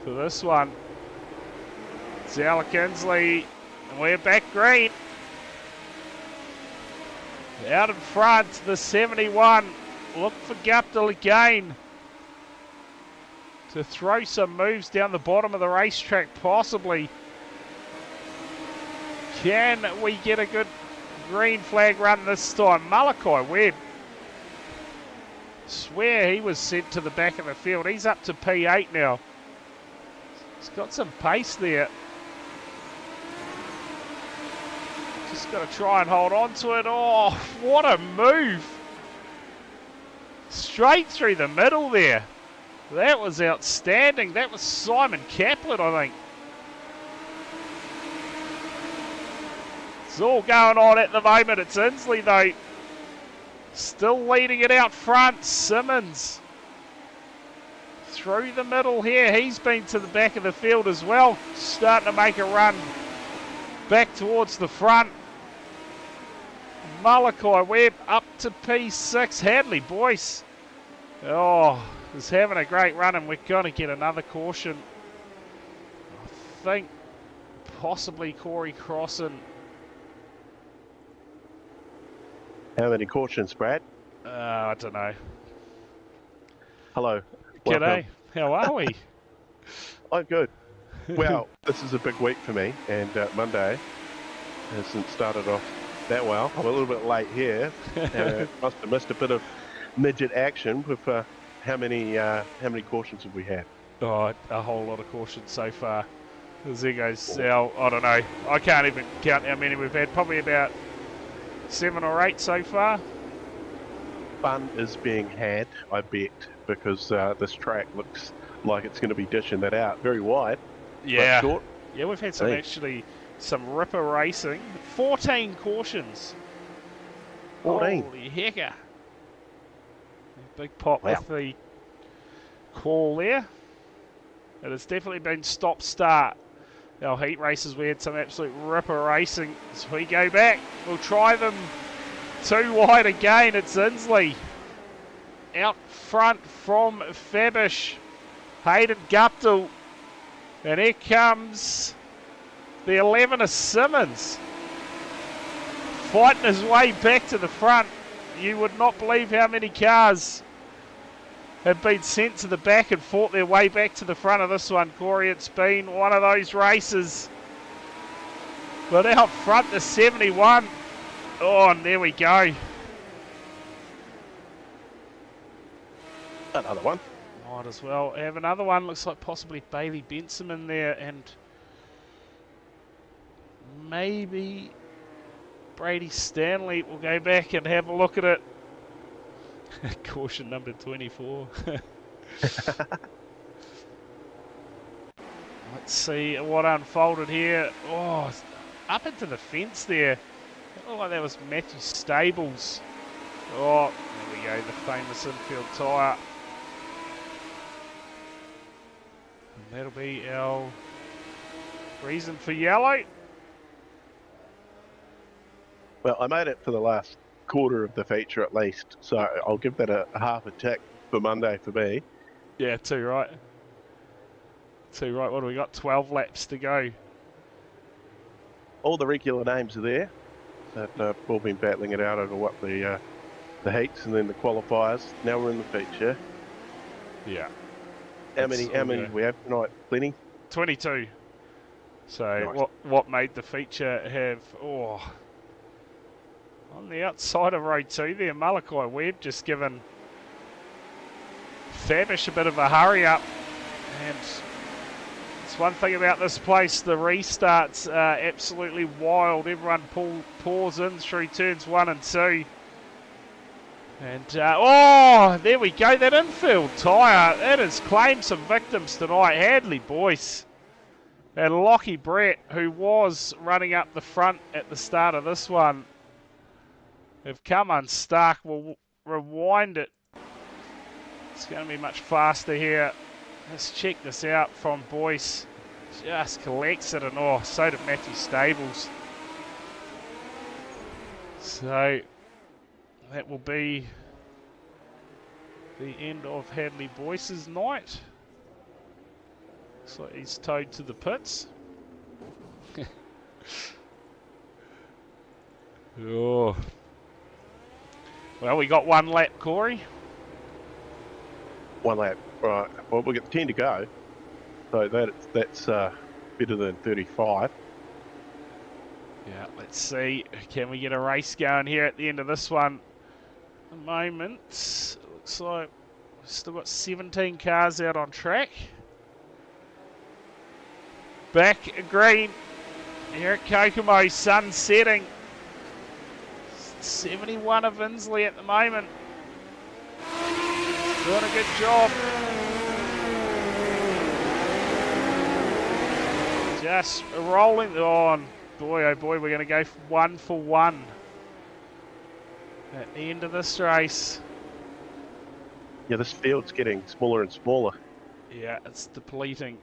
for this one. Zala Kinsley, and we're back green. Out in front, the 71. Look for Guptill again to throw some moves down the bottom of the racetrack, possibly. Can we get a good green flag run this time? Malachi Webb. Swear he was sent to the back of the field. He's up to P8 now. He's got some pace there. Just got to try and hold on to it. Oh, what a move. Straight through the middle there. That was outstanding. That was Simon Kaplan, I think. It's all going on at the moment. It's Inslee, though. Still leading it out front. Simmons. Through the middle here. He's been to the back of the field as well. Starting to make a run back towards the front. Malachi Webb up to P6. Hadley Boyce. Oh, is having a great run, and we're going to get another caution. I think possibly Corey Crossan. How many cautions, Brad? I don't know. Hello. G'day. Welcome. How are we? I'm good. Well, this is a big week for me, and Monday hasn't started off that well. I'm a little bit late here. Must have missed a bit of midget action with how many cautions have we had? Oh, a whole lot of cautions so far. There goes our, I don't know. I can't even count how many we've had. Probably about 7 or 8 so far. Fun is being had, I bet, because this track looks like it's going to be dishing that out. Very wide. Yeah. But short. Yeah, we've had some ripper racing. 14 cautions. 14. Holy hecker. Big pop Wow. with the call there. It has definitely been stop-start. Our heat races, we had some absolute ripper racing. As we go back, we'll try them too wide again. It's Inslee. Out front from Fabish. Hayden Guptill. And here comes the 11 of Simmons. Fighting his way back to the front. You would not believe how many cars have been sent to the back and fought their way back to the front of this one, Corey. It's been one of those races. But out front, the 71. Oh, and there we go. Another one. Might as well have another one. Looks like possibly Bailey Benson in there, and maybe Brady Stanley. Will go back and have a look at it. Caution number 24. Let's see what unfolded here. Oh, up into the fence there. It looked like that was Matthew Stables. Oh, there we go, the famous infield tyre. And that'll be our reason for yellow. Well, I made it for the last quarter of the feature at least, so I'll give that a half a tick for Monday for me. Yeah, 2 right. 2 right. What do we got? 12 laps to go. All the regular names are there. That all been battling it out over what the heats and then the qualifiers. Now we're in the feature. Yeah. How many do we have tonight? Plenty? 22. So Nice. what made the feature have on the outside of row 2 there, Malachi Webb just given Fabish a bit of a hurry up. And it's one thing about this place, the restarts are absolutely wild. Everyone pours in through turns 1 and 2. And, there we go, that infield tyre. That has claimed some victims tonight. Hadley Boyce and Lockie Brett, who was running up the front at the start of this one, have come unstuck. We'll rewind it. It's going to be much faster here. Let's check this out from Boyce. Just collects it, and so did Matthew Stables. So that will be the end of Hadley Boyce's night. Looks like he's towed to the pits. Oh. Well, we got one lap, Corey. One lap, right. Well, we've got 10 to go. So that's better than 35. Yeah, let's see. Can we get a race going here at the end of this one? At the moment, looks like we've still got 17 cars out on track. Back green. Here at Kokomo, sun setting. 71 of Inslee at the moment. Doing a good job. Just rolling on. Boy, oh boy, we're going to go 1 for 1 at the end of this race. Yeah, this field's getting smaller and smaller. Yeah, it's depleting.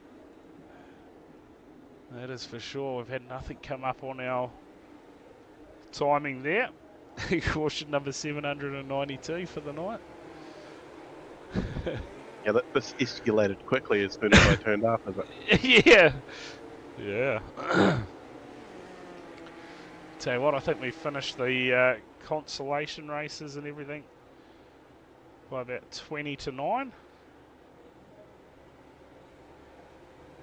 That is for sure. We've had nothing come up on our timing there. Caution number 792 for the night. Yeah, this escalated quickly as soon as I turned up, is it? Yeah. Yeah. Tell you what, I think we finished the consolation races and everything by about 20 to 9.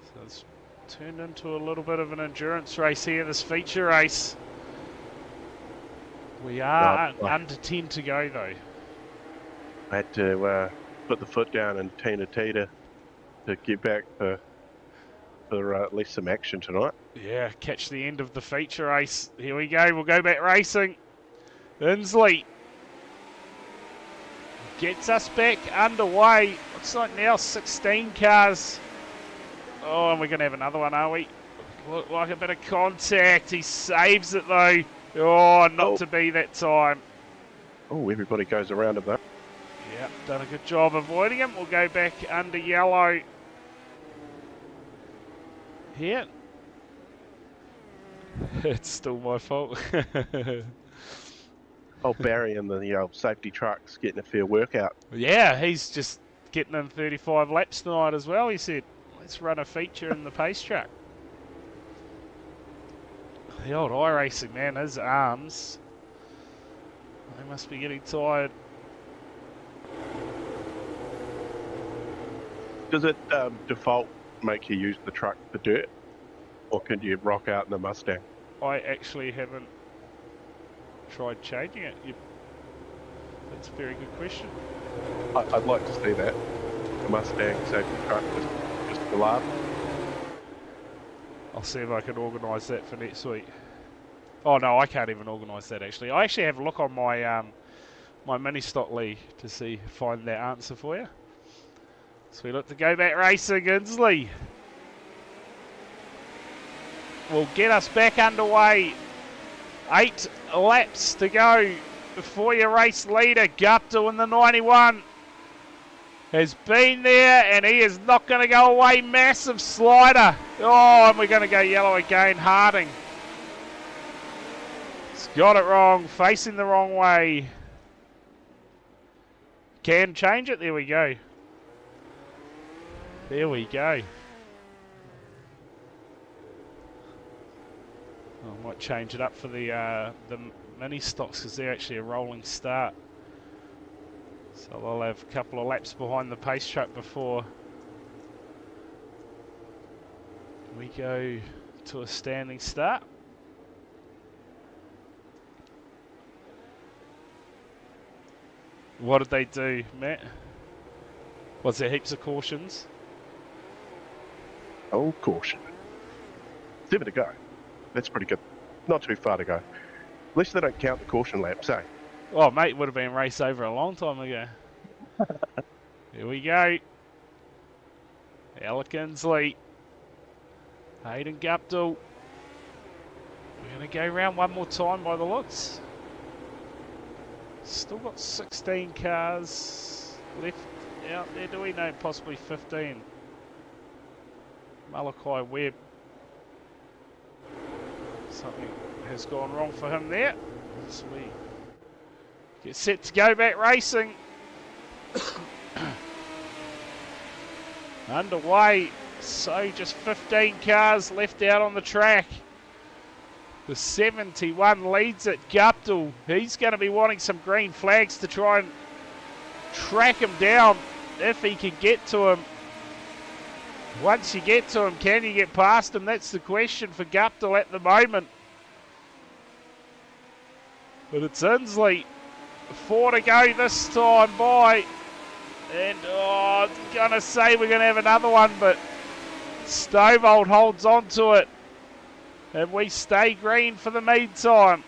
So it's turned into a little bit of an endurance race here, this feature race. We are under 10 to go though. I had to put the foot down and Tina to get back for at least some action tonight. Yeah, catch the end of the feature race. Here we go, we'll go back racing. Inslee gets us back underway. Looks like now 16 cars. Oh, and we're going to have another one, are we? Look like a bit of contact. He saves it though. Oh, not to be that time. Oh, everybody goes around him though. Yep, done a good job avoiding him. We'll go back under yellow. Here. It's still my fault. Oh, Barry and the safety truck's getting a fair workout. Yeah, he's just getting in 35 laps tonight as well. He said, let's run a feature in the pace truck. The old iRacing, man, his arms, they must be getting tired. Does it default make you use the truck for dirt? Or can you rock out in the Mustang? I actually haven't tried changing it. That's a very good question. I'd like to see that. The Mustang safety truck just for laugh. I'll see if I can organise that for next week. Oh no, I can't even organise that actually. I actually have a look on my my mini stock league to find that answer for you. So we look to go back racing. Inslee will get us back underway. 8 laps to go before your race leader. Gupta in the 91 has been there and he is not going to go away. Massive slider. Oh, and we're going to go yellow again. Harding. He's got it wrong. Facing the wrong way. Can change it. There we go. There we go. I might change it up for the mini stocks because they're actually a rolling start. So they'll have a couple of laps behind the pace truck before we go to a standing start. What did they do, Matt? Was there heaps of cautions? Oh, caution. 7 to go. That's pretty good. Not too far to go. At least they don't count the caution laps, eh? Oh, mate, would have been raced over a long time ago. Here we go. Alec Inslee. Hayden Guptill. We're going to go round one more time by the looks. Still got 16 cars left out there. Do we know possibly 15? Malachi Webb. Something has gone wrong for him there. So we get set to go back racing. underway. So just 15 cars left out on the track. The 71 leads at Guptill. He's going to be wanting some green flags to try and track him down if he can get to him. Once you get to him, can you get past him? That's the question for Guptill at the moment. But it's Inslee. 4 to go this time by. And I'm going to say we're going to have another one, but Stovold holds on to it. And we stay green for the meantime.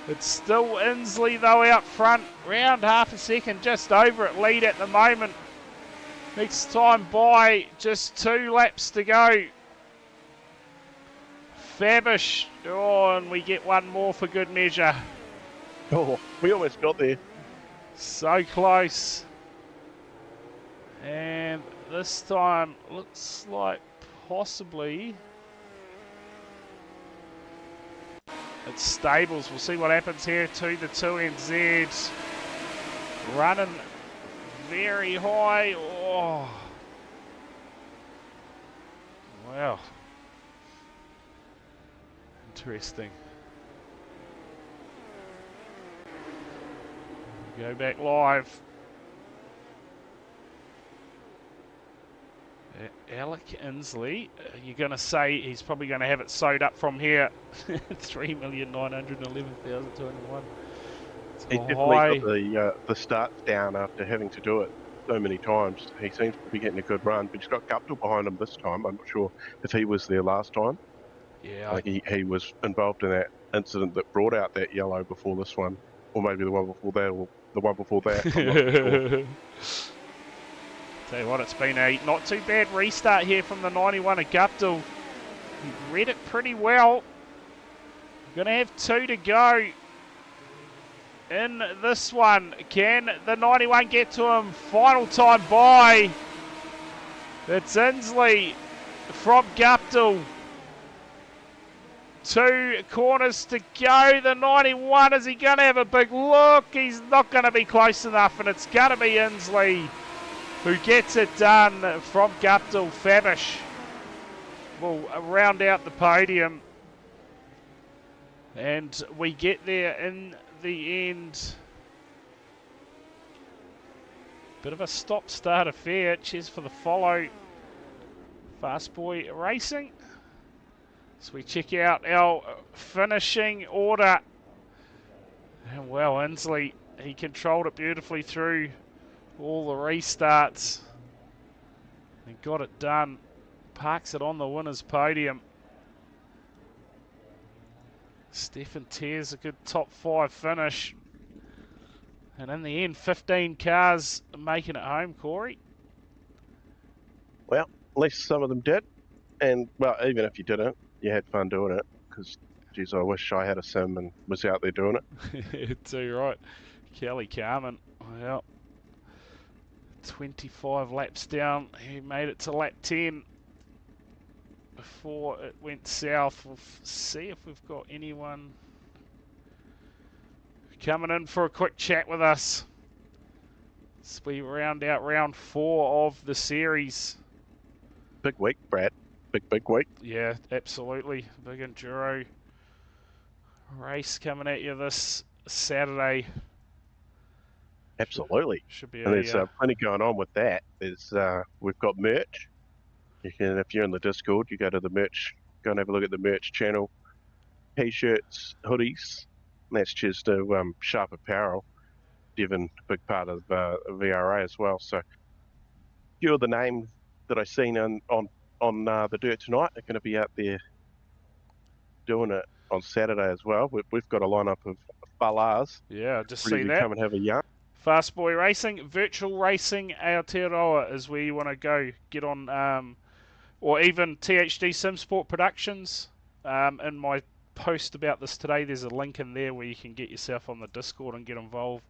It's still Inslee though out front. Round half a second just over at lead at the moment. Next time by, just 2 laps to go. Fabish. Oh, and we get one more for good measure. Oh, we almost got there. So close. And this time looks like possibly it's Stables. We'll see what happens here to the 2NZ. Running very high. Oh. Wow. Interesting. Go back live. Alec Inslee, you're going to say he's probably going to have it sewed up from here. 3,911,201. He definitely got the starts down after having to do it so many times. He seems to be getting a good run, but he's got Guptill behind him this time. I'm not sure if he was there last time. Yeah, like he was involved in that incident that brought out that yellow before this one, or maybe the one before that, or the one before that. I'm not sure. Tell you what, it's been a not too bad restart here from the 91 at Guptill. He read it pretty well. Going to have 2 to go in this one. Can the 91 get to him? Final time by. It's Inslee from Guptill. 2 corners to go. The 91, is he going to have a big look? He's not going to be close enough, and it's going to be Inslee who gets it done from Guptill. Fabish will round out the podium. And we get there in the end. Bit of a stop-start affair. Cheers for the follow. Fast Boy Racing. So we check out our finishing order. And well, Inslee, he controlled it beautifully through all the restarts and got it done. Parks it on the winner's podium. Stefan Tears a good top 5 finish. And in the end, 15 cars making it home, Corey. Well, at least some of them did. And, well, even if you didn't, you had fun doing it. Because, geez, I wish I had a sim and was out there doing it. Too right. Kelly Carmen, well, 25 laps down. He made it to lap 10 before it went south. We'll see if we've got anyone coming in for a quick chat with us as we round out round 4 of the series. Big week, Brad. Big week. Yeah, absolutely. Big enduro race coming at you this Saturday. Absolutely. Should be and there's plenty going on with that. There's we've got merch. You can, if you're in the Discord, you go to the merch, go and have a look at the merch channel. T-shirts, hoodies. And that's just Sharp Apparel. Devon, a big part of VRA as well. So a few of the names that I've seen on the Dirt tonight are going to be out there doing it on Saturday as well. We've got a lineup of fellas. Yeah, just ready see to that. Come and have a yarn. Fast Boy Racing, Virtual Racing Aotearoa is where you want to go get on, or even THD Simsports Productions. In my post about this today, there's a link in there where you can get yourself on the Discord and get involved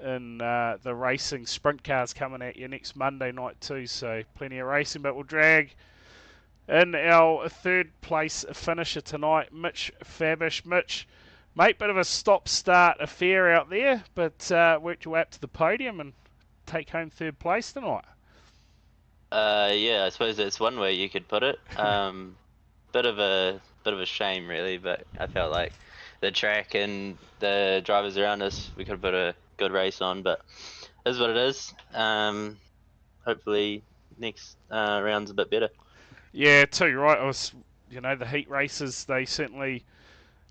in the racing. Sprint cars coming at you next Monday night too, so plenty of racing. But we'll drag in our 3rd place finisher tonight, Mitch Fabish. Mitch, mate, bit of a stop-start affair out there, but worked your way up to the podium and take home 3rd place tonight. Yeah, I suppose that's one way you could put it. Bit of a shame, really, but I felt like the track and the drivers around us, we could have put a good race on, but it is what it is. Hopefully next round's a bit better. Yeah, too right. The heat races, they certainly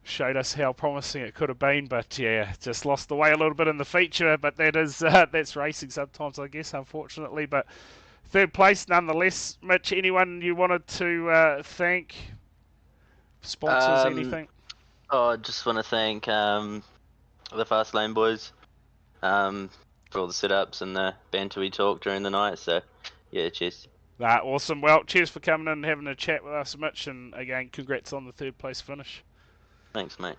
showed us how promising it could have been, but yeah, just lost the way a little bit in the feature. But that is that's racing sometimes, I guess, unfortunately. But third place, nonetheless. Mitch, anyone you wanted to thank? Sponsors, anything? I just want to thank the Fast Lane boys for all the setups and the banter we talked during the night. So yeah, cheers. Awesome. Well, cheers for coming in and having a chat with us, Mitch, and again, congrats on the third place finish. Thanks, mate.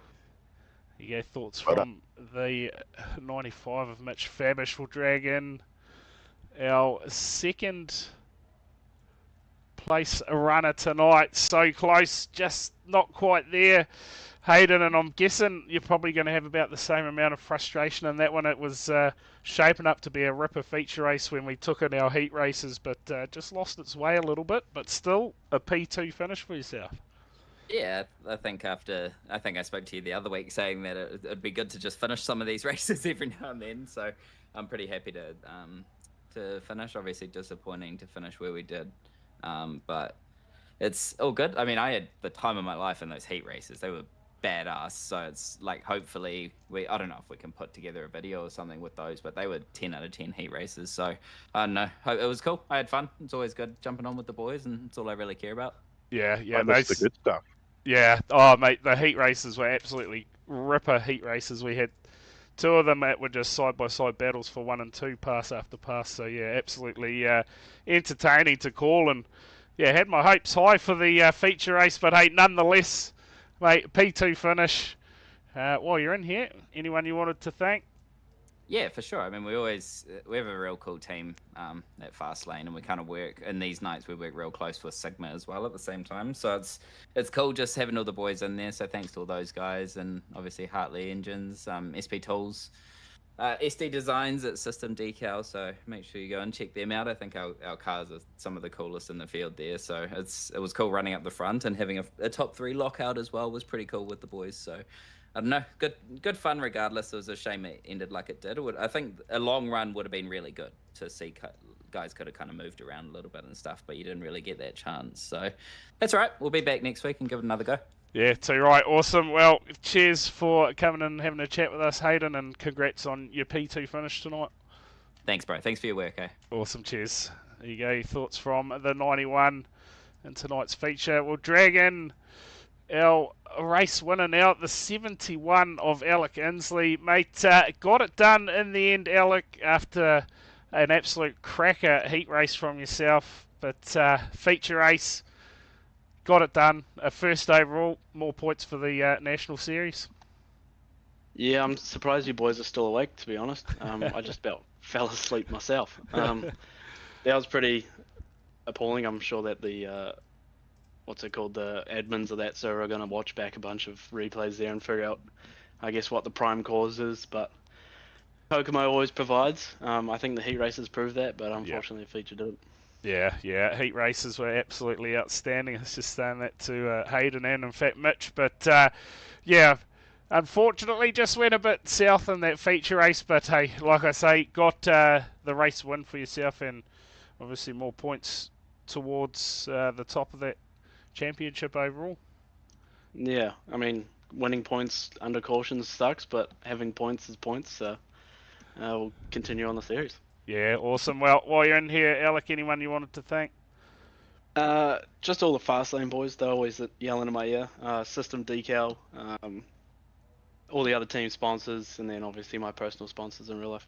You go, thoughts from the 95 of Mitch Fabish. Will drag in our second place runner tonight. So close, just not quite there, Hayden, and I'm guessing you're probably going to have about the same amount of frustration in that one. It was shaping up to be a ripper feature race when we took in our heat races, but just lost its way a little bit, but still a P2 finish for yourself. Yeah, I think I spoke to you the other week saying that it'd be good to just finish some of these races every now and then, so I'm pretty happy to finish. Obviously disappointing to finish where we did, but it's all good. I mean, I had the time of my life in those heat races. They were badass, so it's like hopefully I don't know if we can put together a video or something with those, but they were 10 out of 10 heat races, so I don't know. It was cool. I had fun. It's always good jumping on with the boys, and it's all I really care about. Yeah, That's the good stuff. Yeah, oh mate, the heat races were absolutely ripper heat races. We had two of them that were just side-by-side battles for 1 and 2, pass after pass. So yeah, absolutely entertaining to call, and yeah, had my hopes high for the feature race, but hey, nonetheless, mate, P2 finish. While you're in here, anyone you wanted to thank? Yeah, for sure. I mean, we have a real cool team at Fast Lane, and we kind of work in these nights. We work real close with Sigma as well at the same time. So it's cool just having all the boys in there. So thanks to all those guys, and obviously Hartley Engines, SP Tools, SD Designs at System Decal. So make sure you go and check them out. I think our cars are some of the coolest in the field there. So it was cool running up the front, and having a top 3 lockout as well was pretty cool with the boys. So I don't know, good fun regardless. It was a shame it ended like it did. I think a long run would have been really good to see. Guys could have kind of moved around a little bit and stuff, but you didn't really get that chance. So that's all right. We'll be back next week and give it another go. Yeah, too right. Awesome. Well, cheers for coming in and having a chat with us, Hayden, and congrats on your P2 finish tonight. Thanks, bro. Thanks for your work, eh? Awesome. Cheers. There you go. Thoughts from the 91 in tonight's feature. We'll drag in our race winner now, the 71 of Alec Inslee. Mate, got it done in the end, Alec, after an absolute cracker heat race from yourself. But feature race, got it done. First overall, more points for the National Series. Yeah, I'm surprised you boys are still awake, to be honest. I just about fell asleep myself. That was pretty appalling. I'm sure that the the admins of that server are going to watch back a bunch of replays there and figure out, I guess, what the prime cause is. But Kokomo always provides. I think the heat races proved that, but unfortunately the feature didn't. Yeah, heat races were absolutely outstanding. I was just saying that to Hayden and, in fact, Mitch. But, yeah, unfortunately just went a bit south in that feature race. But, hey, like I say, got the race win for yourself, and obviously more points towards the top of that championship overall. Yeah, I mean, winning points under caution sucks, but having points is points, so we'll continue on the series. Yeah, awesome. Well, while you're in here, Alec, anyone you wanted to thank? Just all the Fast Lane boys. They're always yelling in my ear. System Decal, all the other team sponsors, and then obviously my personal sponsors in real life.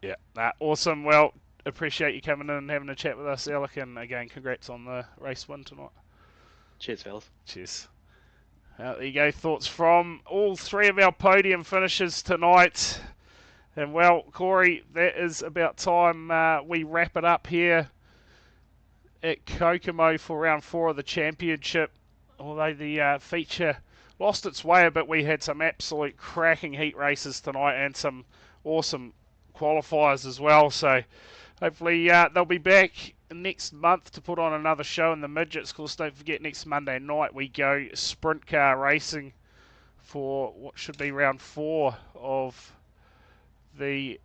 Yeah, awesome. Well, appreciate you coming in and having a chat with us, Alec, and again, congrats on the race win tonight. Cheers, fellas. Cheers. There you go. Thoughts from all 3 of our podium finishers tonight. And well, Corey, that is about time we wrap it up here at Kokomo for round 4 of the championship. Although the feature lost its way a bit, we had some absolute cracking heat races tonight and some awesome qualifiers as well. So hopefully they'll be back next month to put on another show in the midgets. Of course, don't forget next Monday night we go sprint car racing for what should be round 4 of the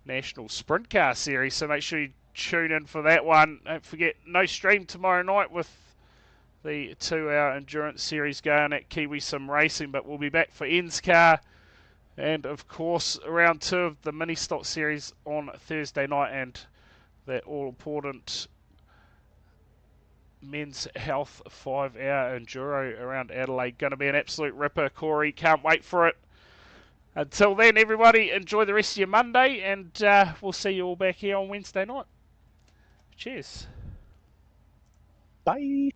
National Sprint Car Series. So make sure you tune in for that one. Don't forget, no stream tomorrow night with the 2-hour endurance series going at Kiwi Sim Racing, but we'll be back for Ends Car. And of course, round 2 of the mini stock series on Thursday night, and that all-important men's health 5-hour enduro around Adelaide. Going to be an absolute ripper, Corey. Can't wait for it. Until then, everybody, enjoy the rest of your Monday, and we'll see you all back here on Wednesday night. Cheers. Bye.